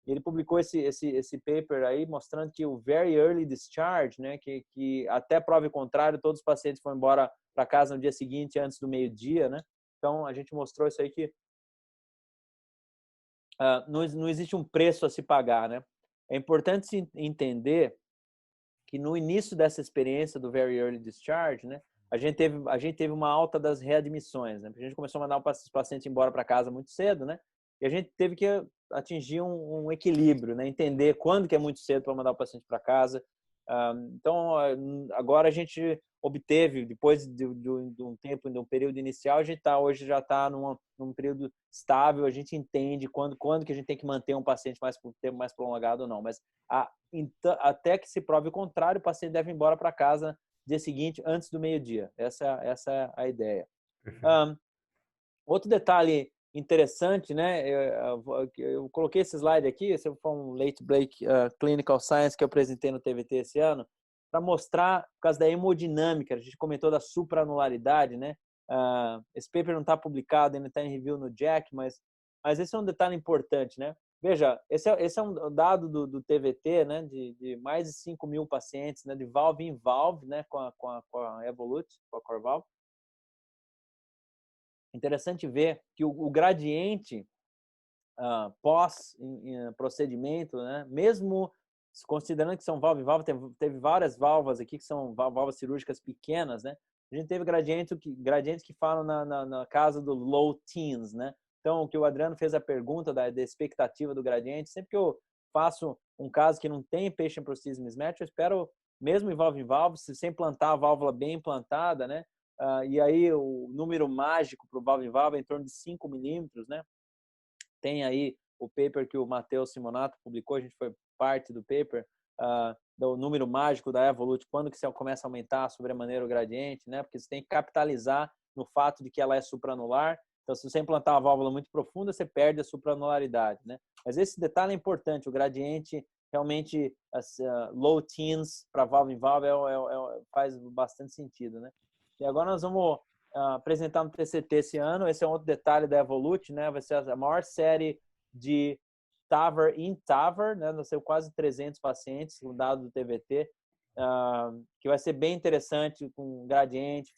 E ele publicou esse paper aí mostrando que o Very Early Discharge, né, que até prova o contrário, todos os pacientes foram embora para casa no dia seguinte, antes do meio-dia, né? Então, a gente mostrou isso aí que não existe um preço a se pagar, né? É importante se entender que no início dessa experiência do Very Early Discharge, né, a gente teve uma alta das readmissões, né? A gente começou a mandar os pacientes embora para casa muito cedo, né? E a gente teve que atingir um equilíbrio, né? Entender quando que é muito cedo para mandar o paciente para casa. Então, agora a gente obteve, depois de um tempo, de um período inicial, a gente hoje já está num período estável, a gente entende quando que a gente tem que manter um paciente por tempo mais prolongado ou não. Mas até que se prove o contrário, o paciente deve ir embora para casa no dia seguinte, antes do meio-dia. Essa é a ideia. Outro detalhe interessante, né? Eu coloquei esse slide aqui, esse foi um Late Break Clinical Science que eu apresentei no TVT esse ano, para mostrar, por causa da hemodinâmica, a gente comentou da supranularidade, né? Esse paper não está publicado, ainda está em review no JACC, mas esse é um detalhe importante, né? Veja, esse é um dado do TVT, né? De mais de 5.000 pacientes, né? De valve em valve, né? Com a Evolut, com a CoreValve. Interessante ver que o gradiente pós procedimento, né? Mesmo considerando que são valve em valve, teve várias válvulas aqui que são válvulas cirúrgicas pequenas, né? A gente teve gradientes que falam na casa do low teens, né? Então, o que o Adriano fez a pergunta da expectativa do gradiente, sempre que eu faço um caso que não tem patient prosthesis mismatch, eu espero, mesmo em valve, se você implantar a válvula bem implantada, né? E aí o número mágico para o valve em valve é em torno de 5 milímetros, né? Tem aí o paper que o Matheus Simonato publicou, a gente foi parte do paper, do número mágico da Evolut, quando que você começa a aumentar sobremaneira o gradiente, né? Porque você tem que capitalizar no fato de que ela é supranular. Então, se você implantar uma válvula muito profunda, você perde a supranularidade, né? Mas esse detalhe é importante, o gradiente realmente low teens para valve em valve faz bastante sentido, né? E agora nós vamos apresentar no TCT esse ano. Esse é um outro detalhe da Evolut, né? Vai ser a maior série de TAVR in TAVR, né? Vai ser quase 300 pacientes, o dado do TVT, que vai ser bem interessante, com gradiente,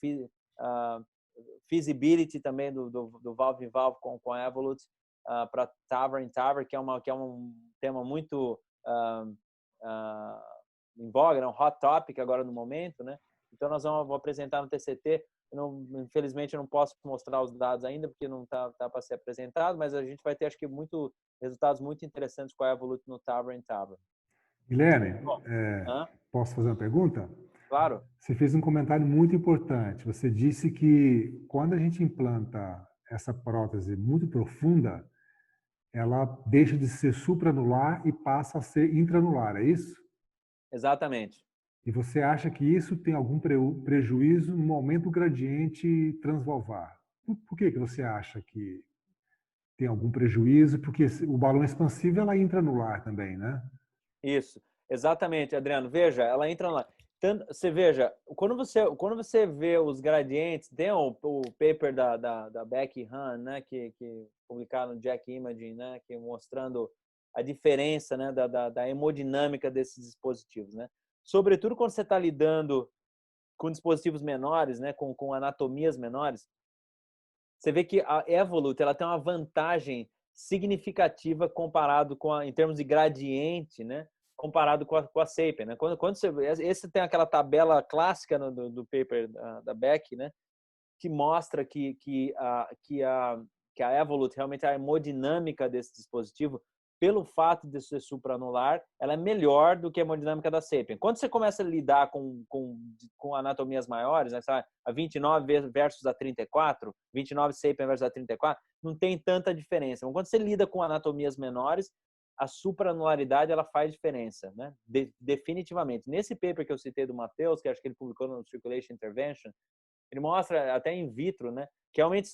feasibility também do valve in valve com a Evolut para TAVR in TAVR, que é um tema muito em voga, né? Um hot topic agora no momento, né? Então, nós vamos apresentar no TCT. Infelizmente, eu não posso mostrar os dados ainda, porque não está para ser apresentado, mas a gente vai ter, acho que, resultados muito interessantes com a Evolut no TAVR em TAVR. Guilherme, posso fazer uma pergunta? Claro. Você fez um comentário muito importante. Você disse que quando a gente implanta essa prótese muito profunda, ela deixa de ser supranular e passa a ser intranular, é isso? Exatamente. E você acha que isso tem algum prejuízo no aumento do gradiente transvalvar? Por que você acha que tem algum prejuízo? Porque o balão expansivo ela entra no lar também, né? Isso, exatamente, Adriano. Veja, ela entra lá. Você veja, quando você vê os gradientes, tem o paper da Becky Han, né, que publicaram no JACC Imaging, né, que mostrando a diferença, né, da hemodinâmica desses dispositivos, né? Sobretudo quando você está lidando com dispositivos menores, né, com anatomias menores, você vê que a Evolut ela tem uma vantagem significativa comparado em termos de gradiente, né, comparado com a Sapien, né? Quando esse tem aquela tabela clássica do paper da Beck, né, que mostra que a Evolut realmente a hemodinâmica desse dispositivo pelo fato de ser supraanular, ela é melhor do que a hemodinâmica da SAPIEN. Quando você começa a lidar com anatomias maiores, né, sabe, a 29 versus a 34, 29 SAPIEN versus a 34, não tem tanta diferença. Então, quando você lida com anatomias menores, a supranularidade ela faz diferença, né? Definitivamente. Nesse paper que eu citei do Matheus, que acho que ele publicou no Circulation Intervention, ele mostra até in vitro, né? Que realmente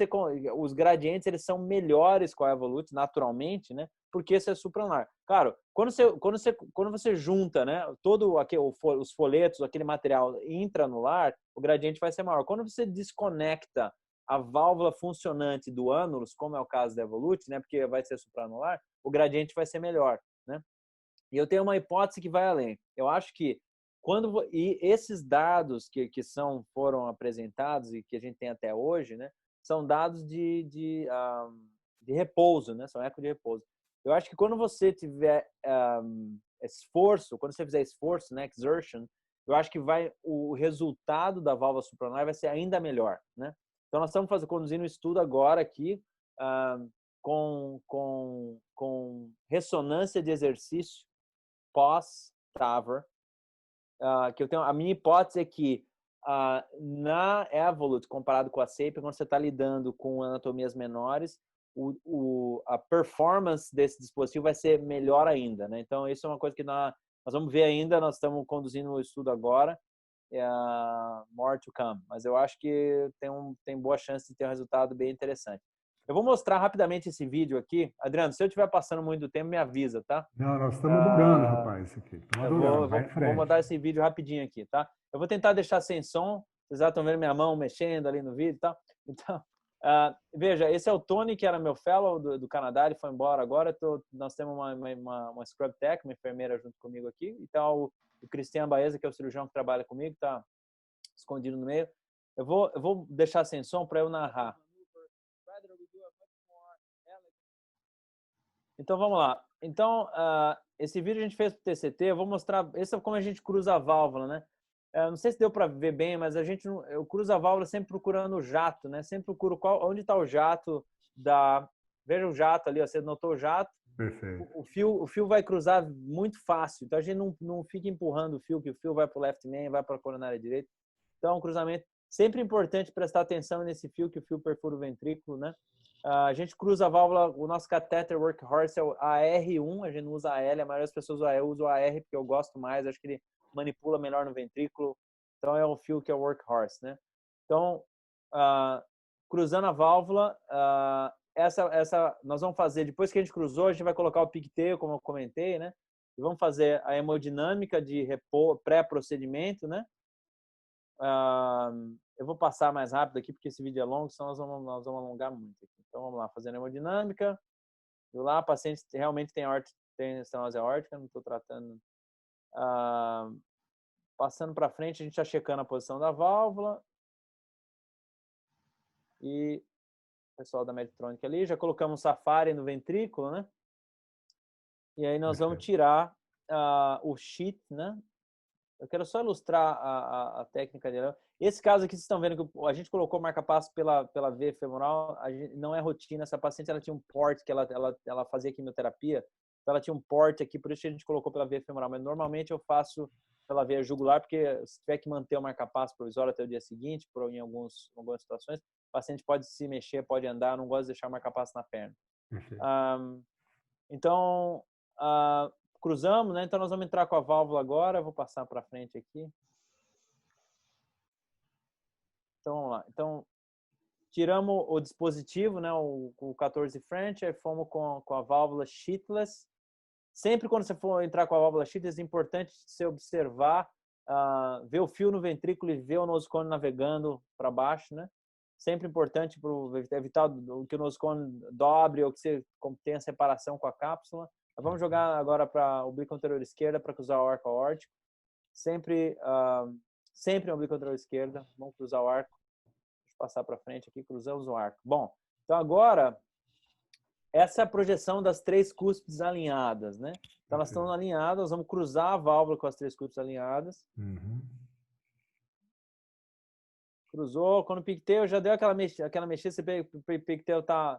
os gradientes eles são melhores com a Evolut naturalmente, né? Porque isso é supranular. Claro, quando você junta, né? Todo os folhetos, aquele material intranular, o gradiente vai ser maior. Quando você desconecta a válvula funcionante do ânulus, como é o caso da Evolut, né? Porque vai ser supranular, o gradiente vai ser melhor, né? E eu tenho uma hipótese que vai além. Eu acho que e esses dados que foram apresentados e que a gente tem até hoje, né, são dados de repouso, né, são eco de repouso. Eu acho que quando você tiver esforço, quando você fizer esforço, né, exertion, eu acho que o resultado da válvula supranular vai ser ainda melhor, né? Então nós estamos conduzindo um estudo agora aqui com ressonância de exercício pós-TAVR, que eu tenho, a minha hipótese é que na Evolut, comparado com a SAPIEN, quando você está lidando com anatomias menores, a performance desse dispositivo vai ser melhor ainda, né? Então, isso é uma coisa que nós vamos ver ainda, nós estamos conduzindo o estudo agora, more to come, mas eu acho que tem boa chance de ter um resultado bem interessante. Eu vou mostrar rapidamente esse vídeo aqui. Adriano, se eu estiver passando muito tempo, me avisa, tá? Não, nós estamos adorando, rapaz, isso aqui. Estamos adorando, vai em frente. Vou mandar esse vídeo rapidinho aqui, tá? Eu vou tentar deixar sem som. Vocês já estão vendo minha mão mexendo ali no vídeo e tal. Então, veja, esse é o Tony, que era meu fellow do Canadá. Ele foi embora agora. Nós temos uma scrub tech, uma enfermeira junto comigo aqui. Então, o Cristian Baeza, que é o cirurgião que trabalha comigo, está escondido no meio. Eu vou deixar sem som para eu narrar. Então, vamos lá. Então, esse vídeo a gente fez para o TCT. Eu vou mostrar. Esse é como a gente cruza a válvula, né? Não sei se deu para ver bem, mas eu cruzo a válvula sempre procurando o jato, né? Sempre procuro onde está o jato da. Veja o jato ali, ó, você notou o jato? Perfeito. O fio vai cruzar muito fácil. Então, a gente não fica empurrando o fio, que o fio vai para o left main, vai para a coronária direita. Então, cruzamento. Sempre importante prestar atenção nesse fio, que o fio perfura o ventrículo, né? A gente cruza a válvula, o nosso catheter workhorse é o AR1, a gente não usa AL, a maioria das pessoas usa o AR porque eu gosto mais, acho que ele manipula melhor no ventrículo, então é o fio que é o workhorse, né? Então, cruzando a válvula, nós vamos fazer, depois que a gente cruzou, a gente vai colocar o pigtail, como eu comentei, né? E vamos fazer a hemodinâmica de pré-procedimento, né? Eu vou passar mais rápido aqui, porque esse vídeo é longo, senão nós vamos alongar muito aqui. Então, vamos lá, fazendo hemodinâmica. E lá, a paciente realmente tem estenose aórtica, não estou tratando. Passando para frente, a gente está checando a posição da válvula. E o pessoal da Medtronic ali, já colocamos um Safari no ventrículo, né? E aí nós vamos tirar o sheath, né? Eu quero só ilustrar a técnica dele. Esse caso aqui, vocês estão vendo que a gente colocou marca-passo pela veia femoral, não é rotina. Essa paciente ela tinha um port que ela fazia quimioterapia, então ela tinha um port aqui, por isso que a gente colocou pela veia femoral. Mas normalmente eu faço pela veia jugular, porque se tiver que manter o marca-passo provisório até o dia seguinte, em algumas situações, o paciente pode se mexer, pode andar, eu não gosto de deixar o marca-passo na perna. Então, cruzamos, né? Então nós vamos entrar com a válvula agora. Eu vou passar para frente aqui. Então vamos lá. Então tiramos o dispositivo, né? O 14 French, aí fomos com a válvula sheatless. Sempre quando você for entrar com a válvula sheatless, é importante você observar, ver o fio no ventrículo e ver o nosocone navegando para baixo, né? Sempre importante para evitar que o nosocone dobre ou que você tenha separação com a cápsula. Vamos jogar agora para o oblíquo anterior esquerda para cruzar o arco aórtico. Sempre o oblíquo anterior esquerda. Vamos cruzar o arco. Deixa eu passar para frente aqui. Cruzamos o arco. Bom, então agora essa é a projeção das três cúspides alinhadas, né? Então elas estão alinhadas. Vamos cruzar a válvula com as três cúspides alinhadas. Cruzou. Quando o pigtail já deu aquela mexida, você vê que o pigtail está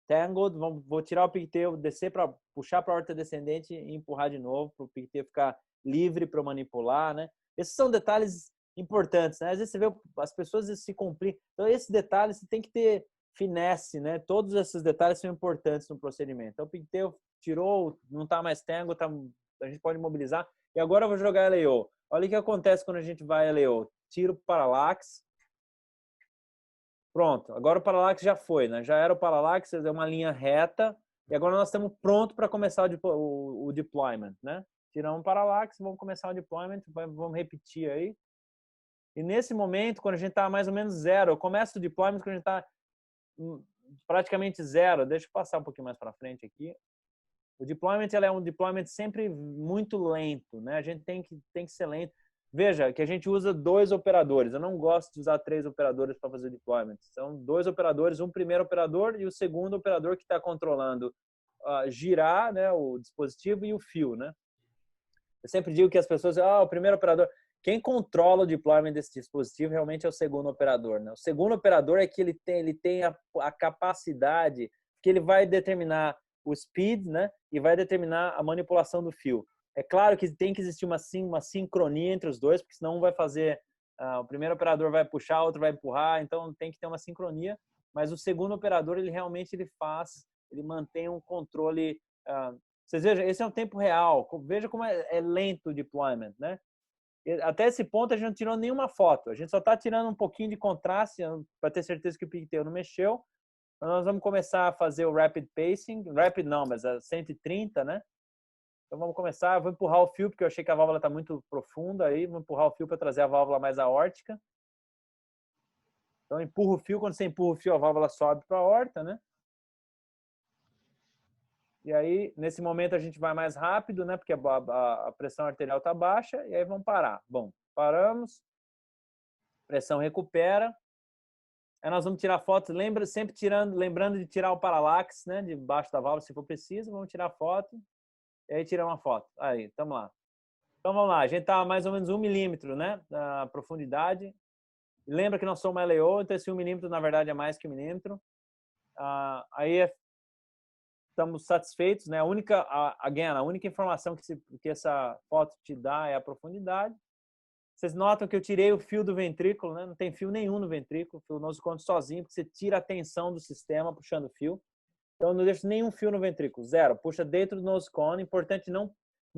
tangled, vou tirar o pigtail, descer para puxar para a horta descendente e empurrar de novo para o pigtail ficar livre para manipular, né? Esses são detalhes importantes, né? Às vezes você vê as pessoas se complicam. Então, esses detalhes você tem que ter finesse, né? Todos esses detalhes são importantes no procedimento. Então, o pigtail tirou, não está mais tangled, a gente pode mobilizar. E agora eu vou jogar LAO. Olha o que acontece quando a gente vai LAO. Tiro o parallax. Pronto, agora o parallax já foi, né? Já era o parallax, é uma linha reta, e agora nós estamos prontos para começar o deployment, né? Tiramos o parallax, vamos começar o deployment, vamos repetir aí. E nesse momento, quando a gente está mais ou menos zero, eu começo o deployment quando a gente está praticamente zero. Deixa eu passar um pouquinho mais para frente aqui. O deployment é um deployment sempre muito lento, né? A gente tem que ser lento. Veja que a gente usa 2 operadores. Eu não gosto de usar 3 operadores para fazer deployment. São 2 operadores, um primeiro operador e o segundo operador que está controlando girar, né, o dispositivo e o fio, né? Eu sempre digo que as pessoas, o primeiro operador, quem controla o deployment desse dispositivo realmente é o segundo operador, né? O segundo operador é que ele tem a capacidade que ele vai determinar o speed, né, e vai determinar a manipulação do fio. É claro que tem que existir uma sincronia entre os dois, porque senão um vai fazer, o primeiro operador vai puxar, o outro vai empurrar, então tem que ter uma sincronia, mas o segundo operador, ele realmente ele mantém um controle, vocês vejam, esse é um tempo real, veja como é lento o deployment, né? Até esse ponto a gente não tirou nenhuma foto, a gente só está tirando um pouquinho de contraste para ter certeza que o pigtail não mexeu. Nós vamos começar a fazer o rapid pacing, rapid não, mas a 130, né? Então vamos começar, eu vou empurrar o fio porque eu achei que a válvula está muito profunda aí, vou empurrar o fio para trazer a válvula mais aórtica. Então empurra o fio, quando você empurra o fio a válvula sobe para a aorta, né? E aí nesse momento a gente vai mais rápido, né? Porque a pressão arterial está baixa e aí vamos parar. Bom, paramos, pressão recupera. Aí nós vamos tirar fotos, lembrando de tirar o parallax, né? Debaixo da válvula se for preciso, vamos tirar foto. E aí tirar uma foto. Aí, estamos lá. Então vamos lá, a gente está a mais ou menos 1 milímetro, né, da profundidade. E lembra que nós somos LAO, então esse 1 milímetro na verdade é mais que 1 milímetro. Aí estamos satisfeitos, né? A única informação que essa foto te dá é a profundidade. Vocês notam que eu tirei o fio do ventrículo, né? Não tem fio nenhum no ventrículo, o fio nosocônico sozinho, porque você tira a tensão do sistema puxando o fio. Então, eu não deixo nenhum fio no ventrículo, zero. Puxa dentro do nosocone. Importante não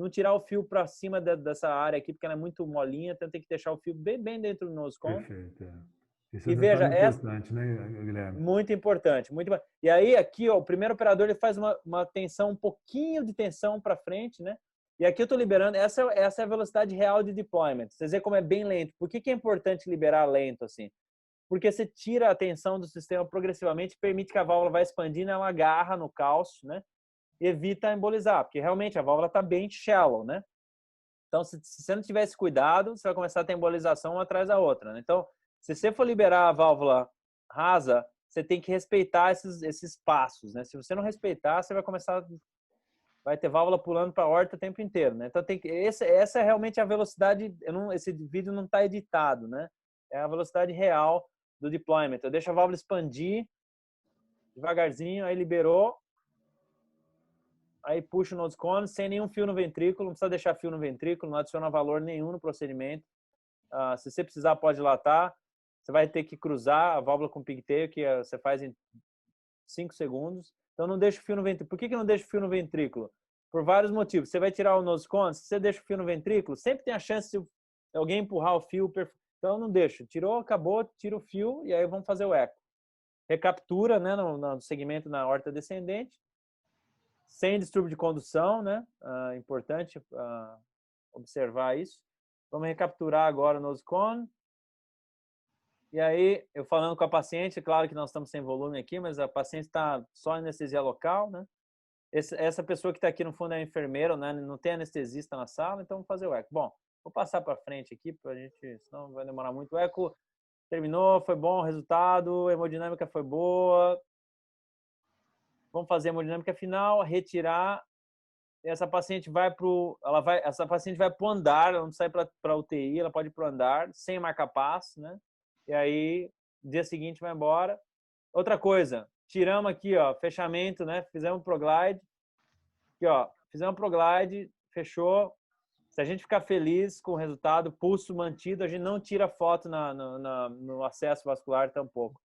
tirar o fio para cima dessa área aqui, porque ela é muito molinha, então tem que deixar o fio bem dentro do nosocone. Perfeito. Esse é E um veja, detalhe importante, né, Guilherme? Muito importante, muito. E aí, aqui, ó, o primeiro operador ele faz uma tensão, um pouquinho de tensão para frente, né? E aqui eu estou liberando, essa é a velocidade real de deployment. Vocês veem como é bem lento. Por que é importante liberar lento assim? Porque você tira a tensão do sistema progressivamente, permite que a válvula vá expandindo, ela agarra no cálcio, né? Evita embolizar, porque realmente a válvula está bem shallow, né? Então, se você não tiver esse cuidado, você vai começar a ter embolização uma atrás da outra, né? Então, se você for liberar a válvula rasa, você tem que respeitar esses passos, né? Se você não respeitar, você vai ter válvula pulando para a horta o tempo inteiro, né? Então, essa é realmente a velocidade, esse vídeo não está editado, né? É a velocidade real do deployment. Eu deixo a válvula expandir devagarzinho, aí liberou, aí puxa o nosocone sem nenhum fio no ventrículo, não precisa deixar fio no ventrículo, não adiciona valor nenhum no procedimento. Se você precisar, pode dilatar. Você vai ter que cruzar a válvula com pigtail, que você faz em 5 segundos. Então, não deixa o fio no ventrículo. Por que não deixa o fio no ventrículo? Por vários motivos. Você vai tirar o nosocone, se você deixa o fio no ventrículo, sempre tem a chance de alguém empurrar o fio. Então, não deixa. Tirou, acabou, tira o fio e aí vamos fazer o eco. Recaptura, né, no segmento na horta descendente, sem distúrbio de condução, né? Importante observar isso. Vamos recapturar agora o nosocone. E aí, eu falando com a paciente, claro que nós estamos sem volume aqui, mas a paciente está só em anestesia local, né? Essa pessoa que está aqui no fundo é a enfermeira, né? Não tem anestesista na sala, então vamos fazer o eco. Bom, vou passar para frente aqui, para a gente, senão vai demorar muito. O eco terminou, foi bom o resultado, a hemodinâmica foi boa. Vamos fazer a hemodinâmica final, retirar. Essa paciente vai para o andar, ela não sai para UTI, ela pode ir para o andar, sem marca-passo, né? E aí, dia seguinte vai embora. Outra coisa, tiramos aqui, ó, fechamento, né? Fizemos ProGlide. Aqui, ó, fizemos ProGlide, fechou. Se a gente ficar feliz com o resultado, pulso mantido, a gente não tira foto no acesso vascular tampouco.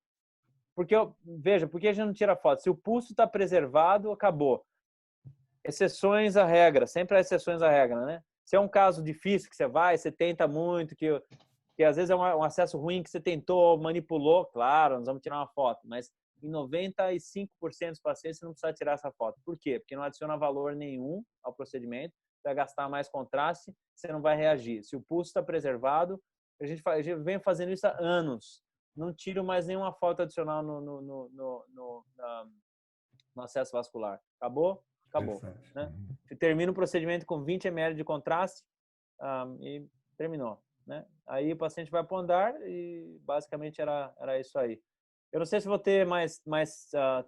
Porque, veja, por que a gente não tira foto? Se o pulso está preservado, acabou. Exceções à regra, sempre há exceções à regra, né? Se é um caso difícil que você tenta muito, que às vezes é um acesso ruim que você tentou, manipulou, claro, nós vamos tirar uma foto, mas em 95% dos pacientes você não precisa tirar essa foto. Por quê? Porque não adiciona valor nenhum ao procedimento, vai gastar mais contraste, você não vai reagir. Se o pulso está preservado, a gente vem fazendo isso há anos. Não tiro mais nenhuma foto adicional no acesso vascular. Acabou? Acabou. Né? Termina o procedimento com 20 ml de contraste e terminou. Né? Aí o paciente vai para o andar e basicamente era isso aí. Eu não sei se vou ter mais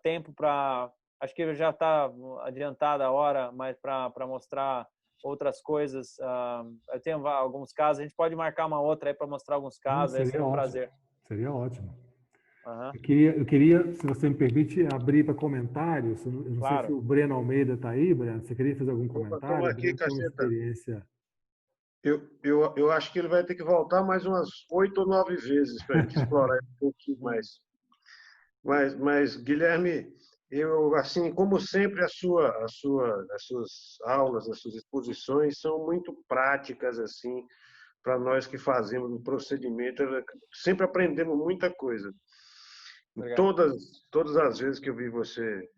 tempo para... Acho que já está adiantada a hora, mas para mostrar outras coisas. Eu tenho alguns casos, a gente pode marcar uma outra aí para mostrar alguns casos. Seria um ótimo. Prazer. Seria ótimo. Uhum. Eu queria, se você me permite, abrir para comentários. Eu não Claro. sei se o Breno Almeida está aí, Breno. Você queria fazer algum comentário? Estou aqui, Breno tem uma Caceta. experiência. Eu acho que ele vai ter que voltar mais umas 8 ou 9 vezes para a gente explorar um pouquinho mais. Mas, Guilherme, eu, assim, como sempre, as suas aulas, as suas exposições são muito práticas, assim, para nós que fazemos o procedimento. Sempre aprendemos muita coisa. Todas as vezes que eu vi você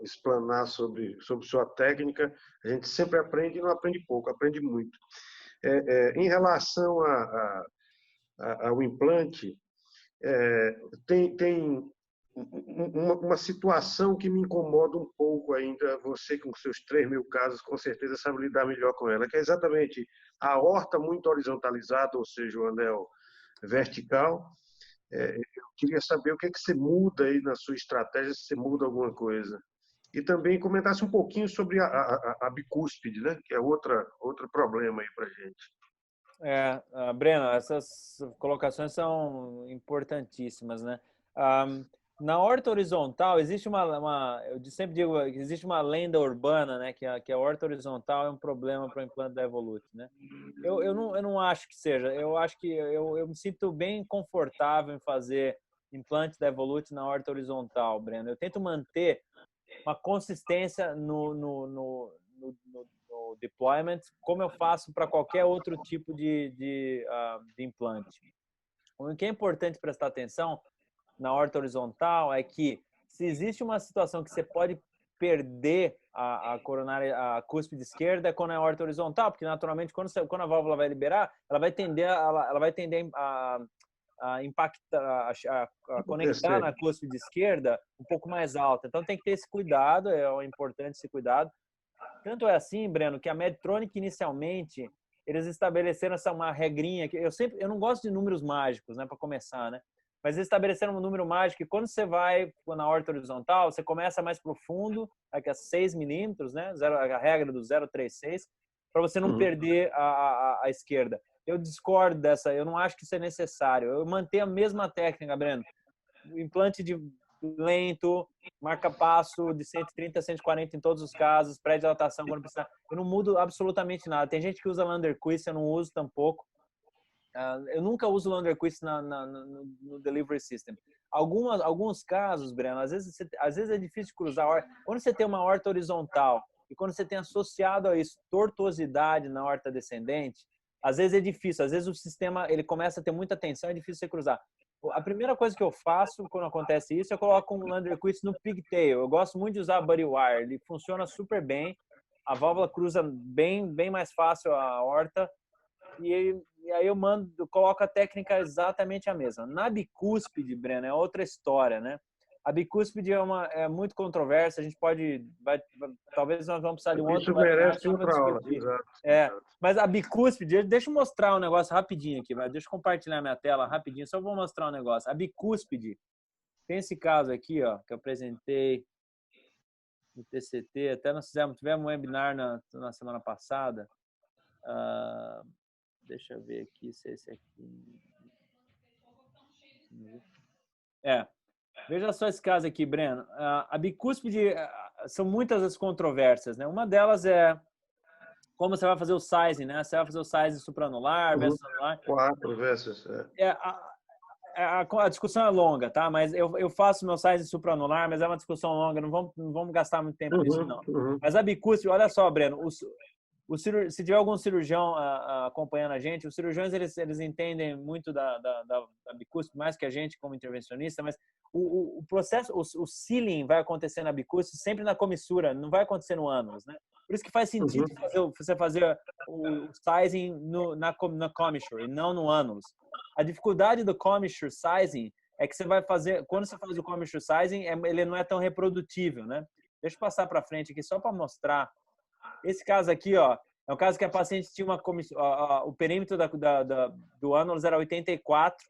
explanar sobre sua técnica, a gente sempre aprende e não aprende pouco, aprende muito. Em relação ao implante, tem uma situação que me incomoda um pouco ainda. Você, com seus 3.000 casos, com certeza sabe lidar melhor com ela, que é exatamente a aorta muito horizontalizada, ou seja, o anel vertical. Eu queria saber o que você muda aí na sua estratégia, se você muda alguma coisa. E também comentasse um pouquinho sobre a bicúspide, né? Que é outro problema aí para a gente. Breno, essas colocações são importantíssimas, né? Na aorta horizontal, existe eu sempre digo, existe uma lenda urbana, né? Que a aorta horizontal é um problema para o implante da Evolute, né? Eu não acho que seja. Eu acho que eu me sinto bem confortável em fazer implante da Evolute na aorta horizontal, Breno. Eu tento manter uma consistência no deployment, como eu faço para qualquer outro tipo de implante. O que é importante prestar atenção na aorta horizontal é que se existe uma situação que você pode perder a coronária, a cúspide esquerda, é quando é a aorta horizontal, porque naturalmente quando a válvula vai liberar, ela vai tender a impactar, a conectar na cúspide esquerda um pouco mais alta. Então tem que ter esse cuidado, é importante esse cuidado. Tanto é assim, Breno, que a Medtronic inicialmente eles estabeleceram uma regrinha que eu não gosto de números mágicos, né, para começar, né? Mas eles estabeleceram um número mágico que quando você vai na aorta horizontal, você começa mais profundo, aqui a 6 milímetros, né? A regra do 0,36, para você não perder a esquerda. Eu discordo dessa, eu não acho que isso é necessário. Eu mantenho a mesma técnica, Breno. Implante de lento, marca-passo de 130 a 140 em todos os casos, pré-dilatação quando precisar. Eu não mudo absolutamente nada. Tem gente que usa Landerquist, eu não uso tampouco. Eu nunca uso Landerquist no delivery system. Alguns casos, Breno, às vezes é difícil de cruzar a horta. Quando você tem uma horta horizontal e quando você tem associado a isso tortuosidade na horta descendente, às vezes é difícil. Às vezes o sistema ele começa a ter muita tensão, é difícil você cruzar. A primeira coisa que eu faço quando acontece isso, eu coloco um Landerquist no pigtail. Eu gosto muito de usar Buddy Wire, ele funciona super bem. A válvula cruza bem mais fácil a horta. E aí eu coloco a técnica exatamente a mesma. Na bicúspide, Breno, é outra história, né? A bicúspide é muito controversa, a gente talvez nós vamos precisar de um outro webinar só para discutir. Mas a bicúspide, deixa eu mostrar um negócio rapidinho aqui, deixa eu compartilhar minha tela rapidinho, só vou mostrar um negócio. A bicúspide, tem esse caso aqui, ó, que eu apresentei no TCT, até nós tivemos um webinar na semana passada. Deixa eu ver aqui se é esse aqui. Veja só esse caso aqui, Breno. A bicúspide, são muitas as controvérsias, né? Uma delas é como você vai fazer o sizing, né? Você vai fazer o sizing supranular versus anular. 4 versus... A discussão é longa, tá? Mas eu faço meu sizing supranular, mas é uma discussão longa, não vamos gastar muito tempo nisso, não. Mas a bicúspide, olha só, Breno, se tiver algum cirurgião acompanhando a gente, os cirurgiões eles entendem muito da bicúspide, mais que a gente como intervencionista, mas o processo, o sealing vai acontecer na bicúspide sempre na comissura, não vai acontecer no ânus, né? Por isso que faz sentido você fazer o sizing na commissure e não no ânus. A dificuldade do commissure sizing é que você vai fazer, quando você faz o commissure sizing, ele não é tão reprodutível, né? Deixa eu passar para frente aqui só para mostrar. Esse caso aqui, ó, é um caso que a paciente tinha o perímetro do ânus era 84.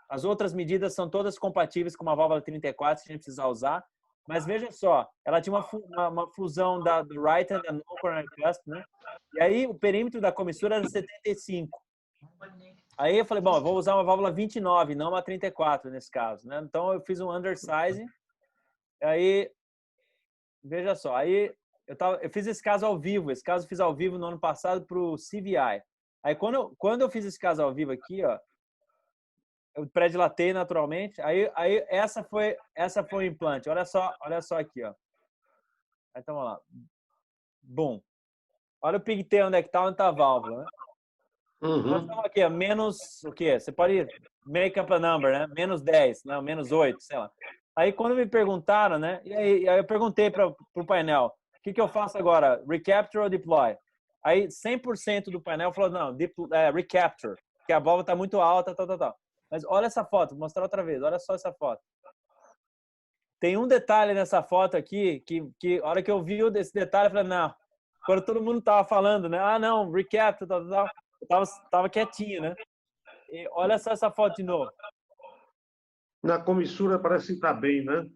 As outras medidas são todas compatíveis com uma válvula 34, se a gente precisar usar. Mas veja só, ela tinha uma fusão do right and no coronary cusp, né? E aí o perímetro da comissura era 75. Aí eu falei, bom, eu vou usar uma válvula 29, não uma 34 nesse caso, né? Então eu fiz um undersizing. Aí, veja só, aí eu fiz esse caso ao vivo. Esse caso eu fiz ao vivo no ano passado para o CVI. Aí quando eu fiz esse caso ao vivo aqui, ó, eu pré-dilatei naturalmente. Aí essa foi o implante. Olha só aqui, ó. Aí então, vamos lá. Bom. Olha o pigtail onde é que tá, onde tá a válvula, né? Nós estamos aqui, ó, menos o quê? Você pode make up a number, né? Menos 10, não, menos 8, sei lá. Aí quando me perguntaram, né? E aí eu perguntei para o painel, o que eu faço agora? Recapture ou deploy? Aí 100% do painel falou, não, recapture, porque a válvula está muito alta, tal. Mas olha essa foto, vou mostrar outra vez, olha só essa foto. Tem um detalhe nessa foto aqui, que a hora que eu vi esse detalhe, eu falei, não, quando todo mundo tava falando, né? Ah, não, recapture, tal. Eu tava quietinho, né? E olha só essa foto de novo. Na comissura parece que está bem, né?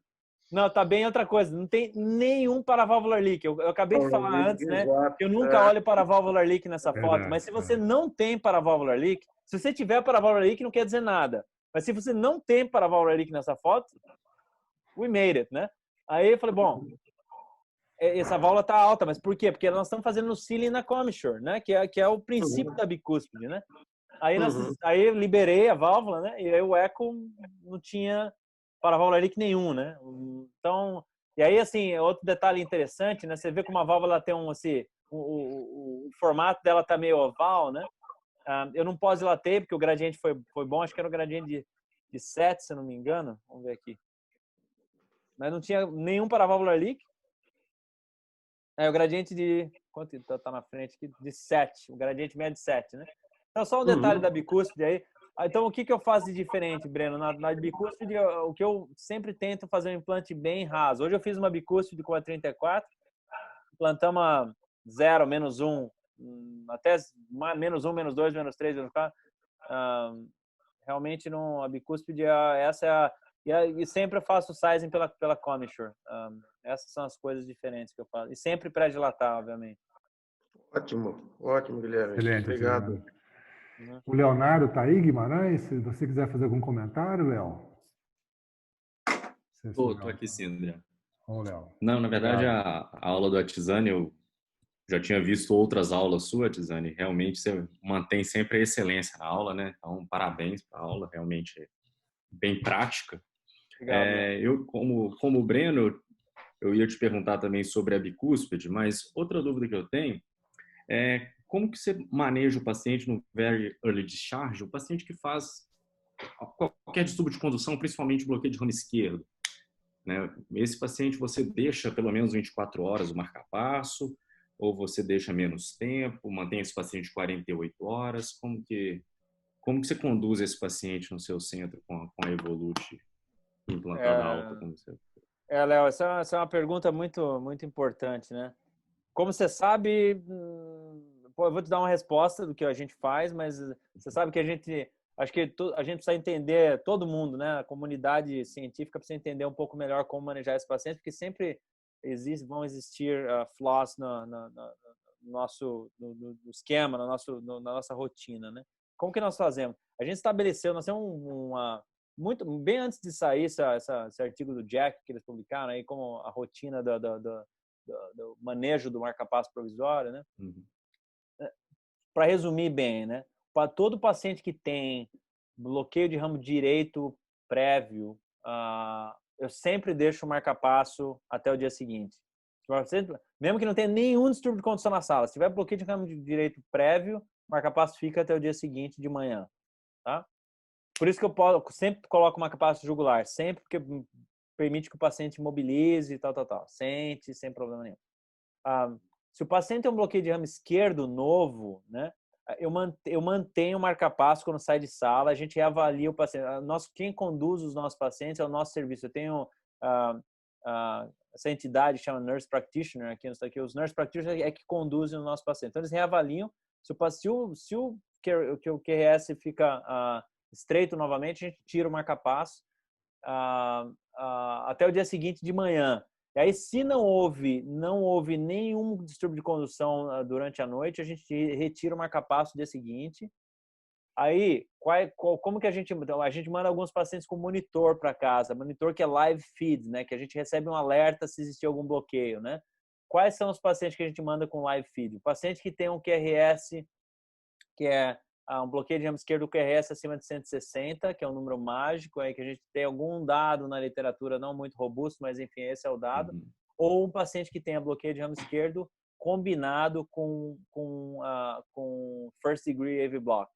Não, tá bem outra coisa. Não tem nenhum paravalvular leak. Eu acabei de falar antes, né? Que eu nunca olho paravalvular leak nessa foto. Mas se você não tem paravalvular leak, se você tiver paravalvular leak, não quer dizer nada. Mas se você não tem paravalvular leak nessa foto, we made it, né? Aí eu falei, bom, essa válvula tá alta, mas por quê? Porque nós estamos fazendo o sealing na commissure, né? Que é o princípio da bicúspide, né? Aí eu liberei a válvula, né? E aí o eco não tinha paravalvular leak nenhum, né? Então, e aí assim, outro detalhe interessante, né? Você vê como a válvula tem o formato dela tá meio oval, né? Eu não pós-dilatei porque o gradiente foi bom, acho que era um gradiente de 7, se eu não me engano. Vamos ver aqui. Mas não tinha nenhum paravalvular leak. O gradiente de... Quanto tá na frente aqui? De 7. O gradiente médio de 7, né? Então, só um detalhe da bicúspide aí. Então, o que eu faço de diferente, Breno? Na bicúspide, o que eu sempre tento fazer um implante bem raso. Hoje eu fiz uma bicúspide com a 34. Implantamos a 0, menos 1, até menos 1, menos 2, menos 3, menos 4. Realmente, não, a bicúspide, essa é a... E sempre eu faço o sizing pela commissure. Essas são as coisas diferentes que eu faço. E sempre pré-dilatar, obviamente. Ótimo, Guilherme. Excelente. Obrigado. O Leonardo está aí, Guimarães? Se você quiser fazer algum comentário, Léo. Estou aqui sim, André. Léo. Não, na verdade, a aula do Atizani, eu já tinha visto outras aulas suas, Atizani. Realmente, você mantém sempre a excelência na aula, né? Então, parabéns para a aula, realmente bem prática. Eu, como Breno, eu ia te perguntar também sobre a bicúspide, mas outra dúvida que eu tenho é como que você maneja o paciente no very early discharge, o paciente que faz qualquer distúrbio de condução, principalmente bloqueio de ramo esquerdo, né? Esse paciente você deixa pelo menos 24 horas o marca-passo, ou você deixa menos tempo, mantém esse paciente 48 horas? Como que você conduz esse paciente no seu centro com a Evolute implantada alta? Como você... Léo, essa é uma pergunta muito, muito importante, né? Como você sabe, eu vou te dar uma resposta do que a gente faz, mas você sabe que acho que a gente precisa entender, todo mundo, né? A comunidade científica precisa entender um pouco melhor como manejar esse paciente, porque sempre vão existir flaws no nosso esquema, na nossa rotina, né? Como que nós fazemos? A gente estabeleceu, nós temos bem antes de sair esse artigo do Jack que eles publicaram aí, como a rotina do manejo do marca-passo provisório, né? Para resumir bem, né? Para todo paciente que tem bloqueio de ramo direito prévio, eu sempre deixo o marca-passo até o dia seguinte. Mesmo que não tenha nenhum distúrbio de condução na sala, se tiver bloqueio de ramo de direito prévio, o marca-passo fica até o dia seguinte de manhã, tá? Por isso que eu sempre coloco o marca-passo jugular, sempre, porque permite que o paciente mobilize e tal. Sente, sem problema nenhum. Se o paciente tem um bloqueio de ramo esquerdo novo, né, eu mantenho o marca-passo quando sai de sala, a gente reavalia o paciente. Quem conduz os nossos pacientes é o nosso serviço. Eu tenho essa entidade que chama Nurse Practitioner aqui no aqui. Os Nurse Practitioners é que conduzem o nosso paciente. Então, eles reavaliam. Se o QRS fica estreito novamente, a gente tira o marca-passo até o dia seguinte de manhã. E aí, se não houve nenhum distúrbio de condução durante a noite, a gente retira o marca-passo no dia seguinte. Aí, como que a gente manda alguns pacientes com monitor para casa, monitor que é live feed, né, que a gente recebe um alerta se existir algum bloqueio, né? Quais são os pacientes que a gente manda com live feed? O paciente que tem um QRS, que é um bloqueio de ramo esquerdo QRS acima de 160, que é um número mágico, aí que a gente tem algum dado na literatura não muito robusto, mas enfim, esse é o dado. Ou um paciente que tenha bloqueio de ramo esquerdo combinado com first degree AV block.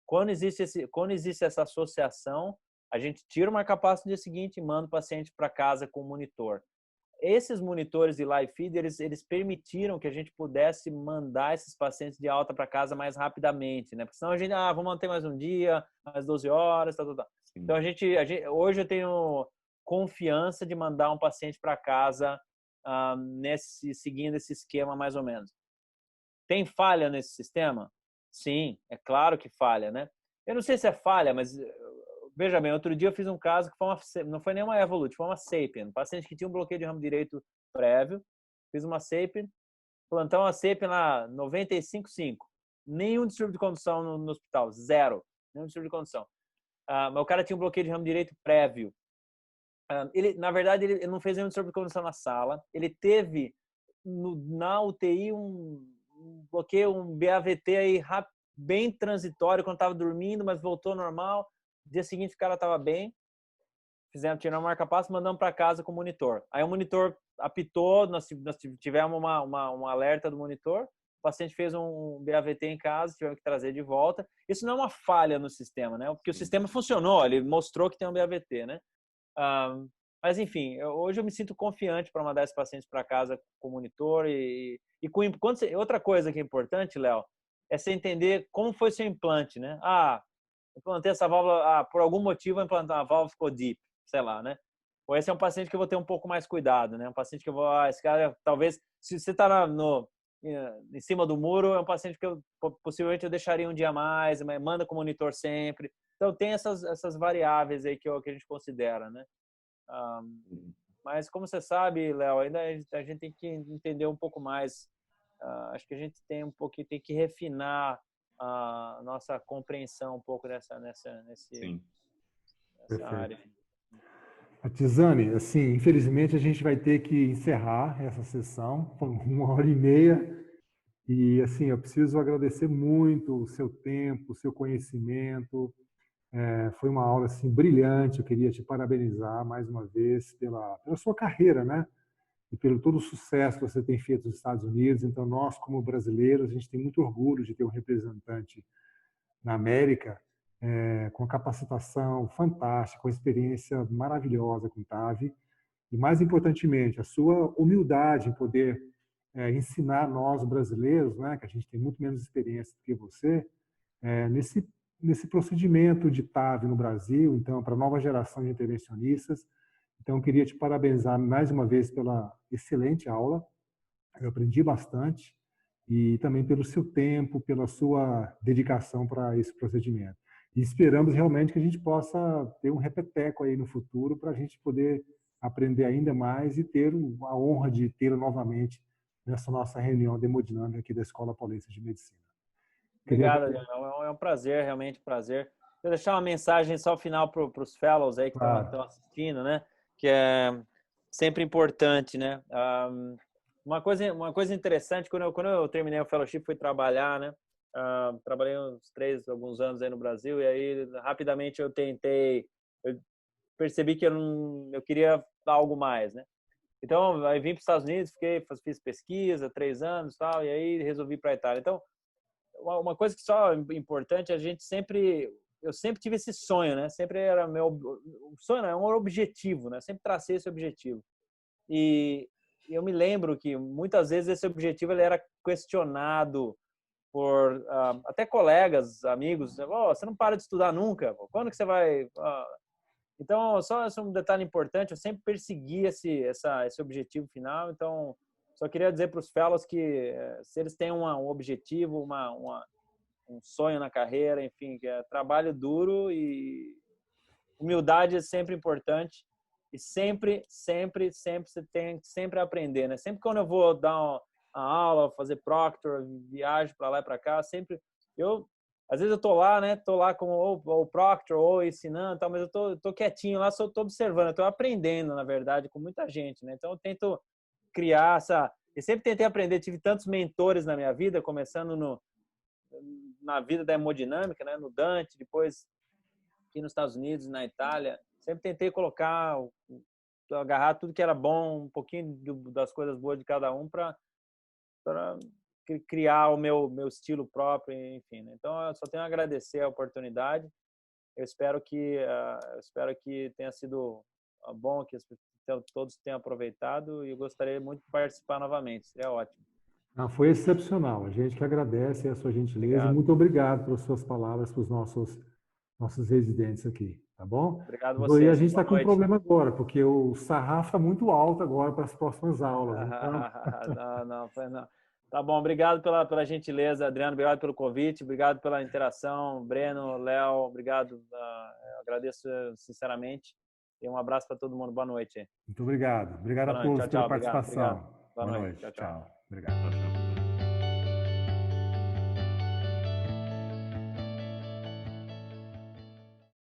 Quando existe essa associação, a gente tira o marca-passo no dia seguinte e manda o paciente para casa com o monitor. Esses monitores de live feed, eles permitiram que a gente pudesse mandar esses pacientes de alta para casa mais rapidamente, né? Porque senão a gente, vamos manter mais um dia, mais 12 horas, tal. Então, hoje eu tenho confiança de mandar um paciente para casa seguindo esse esquema mais ou menos. Tem falha nesse sistema? Sim, é claro que falha, né? Eu não sei se é falha, mas veja bem, outro dia eu fiz um caso que não foi nem uma Evolut, foi uma Sapien. Um paciente que tinha um bloqueio de ramo direito prévio, fiz uma Sapien, plantão uma Sapien lá, 95,5. Nenhum distúrbio de condução no hospital, zero. Nenhum distúrbio de condução. Mas o cara tinha um bloqueio de ramo direito prévio. Na verdade, ele não fez nenhum distúrbio de condução na sala. Ele teve na UTI um bloqueio, um BAVT aí bem transitório quando estava dormindo, mas voltou normal. Dia seguinte o cara estava bem, tiramos o marca-passo, mandamos para casa com o monitor. Aí o monitor apitou, nós tivemos um alerta do monitor, o paciente fez um BAVT em casa, tivemos que trazer de volta. Isso não é uma falha no sistema, né? Porque o sistema funcionou, ele mostrou que tem um BAVT, né? Mas enfim, hoje eu me sinto confiante para mandar esses pacientes para casa com o monitor outra coisa que é importante, Léo, é você entender como foi seu implante, né? Implantei essa válvula, por algum motivo a válvula ficou deep, sei lá, né? Ou esse é um paciente que eu vou ter um pouco mais cuidado, né? Um paciente que eu vou, esse cara, talvez, se você está em cima do muro, é um paciente que possivelmente eu deixaria um dia mais, mas manda com o monitor sempre. Então tem essas variáveis aí que a gente considera, né? Mas como você sabe, Léo, ainda a gente tem que entender um pouco mais. Acho que a gente tem que refinar a nossa compreensão um pouco nessa área. Tizane, assim, infelizmente a gente vai ter que encerrar essa sessão, por 1h30, e assim, eu preciso agradecer muito o seu tempo, o seu conhecimento. Foi uma aula assim brilhante. Eu queria te parabenizar mais uma vez pela sua carreira, né? E pelo todo o sucesso que você tem feito nos Estados Unidos. Então, nós, como brasileiros, a gente tem muito orgulho de ter um representante na América com capacitação fantástica, com experiência maravilhosa com TAV. E, mais importantemente, a sua humildade em poder ensinar nós, brasileiros, né, que a gente tem muito menos experiência do que você, nesse procedimento de TAV no Brasil, então, para a nova geração de intervencionistas. Então, eu queria te parabenizar mais uma vez pela excelente aula. Eu aprendi bastante e também pelo seu tempo, pela sua dedicação para esse procedimento. E esperamos realmente que a gente possa ter um repeteco aí no futuro para a gente poder aprender ainda mais e ter a honra de tê-lo novamente nessa nossa reunião de hemodinâmica aqui da Escola Paulista de Medicina. Obrigado, Leonel. É um prazer, realmente um prazer. Vou deixar uma mensagem só final para os fellows aí que estão assistindo, né? Que é sempre importante, né? Uma coisa interessante, quando eu terminei o fellowship, fui trabalhar, né? Trabalhei alguns anos aí no Brasil, e aí rapidamente eu percebi que eu queria algo mais, né? Então, aí vim para os Estados Unidos, fiz pesquisa, 3 anos, tal, e aí resolvi ir para a Itália. Então, uma coisa que só é importante, eu sempre tive esse sonho, né? Sempre era o sonho, não, é um objetivo, né? Sempre tracei esse objetivo. E eu me lembro que muitas vezes esse objetivo ele era questionado por até colegas, amigos. Você não para de estudar nunca? Quando que você vai... Então, só um detalhe importante, eu sempre persegui esse objetivo final. Então, só queria dizer para os fellows que se eles têm um objetivo, um sonho na carreira, enfim, que é trabalho duro e humildade é sempre importante. E sempre você tem que sempre aprender, né? Sempre quando eu vou dar uma aula, fazer proctor, viagem para lá e para cá, sempre às vezes eu tô lá, né? Tô lá como ou proctor ou ensinando, tal, mas eu tô quietinho lá, só tô observando, eu tô aprendendo, na verdade, com muita gente, né? Então eu tento criar eu sempre tentei aprender, tive tantos mentores na minha vida, começando na vida da hemodinâmica, né? No Dante, depois aqui nos Estados Unidos, na Itália, sempre tentei agarrar tudo que era bom, um pouquinho das coisas boas de cada um para criar o meu estilo próprio, enfim, né? Então eu só tenho a agradecer a oportunidade. Eu espero que tenha sido bom, que todos tenham aproveitado, e eu gostaria muito de participar novamente. Seria ótimo. Não, foi excepcional. A gente que agradece a sua gentileza. Obrigado. Muito obrigado pelas suas palavras para os nossos residentes aqui, tá bom? Obrigado a vocês. E a gente está com um problema agora, porque o sarrafo está muito alto agora para as próximas aulas. Então... não. Tá bom, obrigado pela gentileza, Adriano, obrigado pelo convite, obrigado pela interação, Breno, Léo, obrigado, eu agradeço sinceramente, e um abraço para todo mundo, boa noite. Muito obrigado. Obrigado a todos pela participação. Boa noite. Tchau. Obrigado.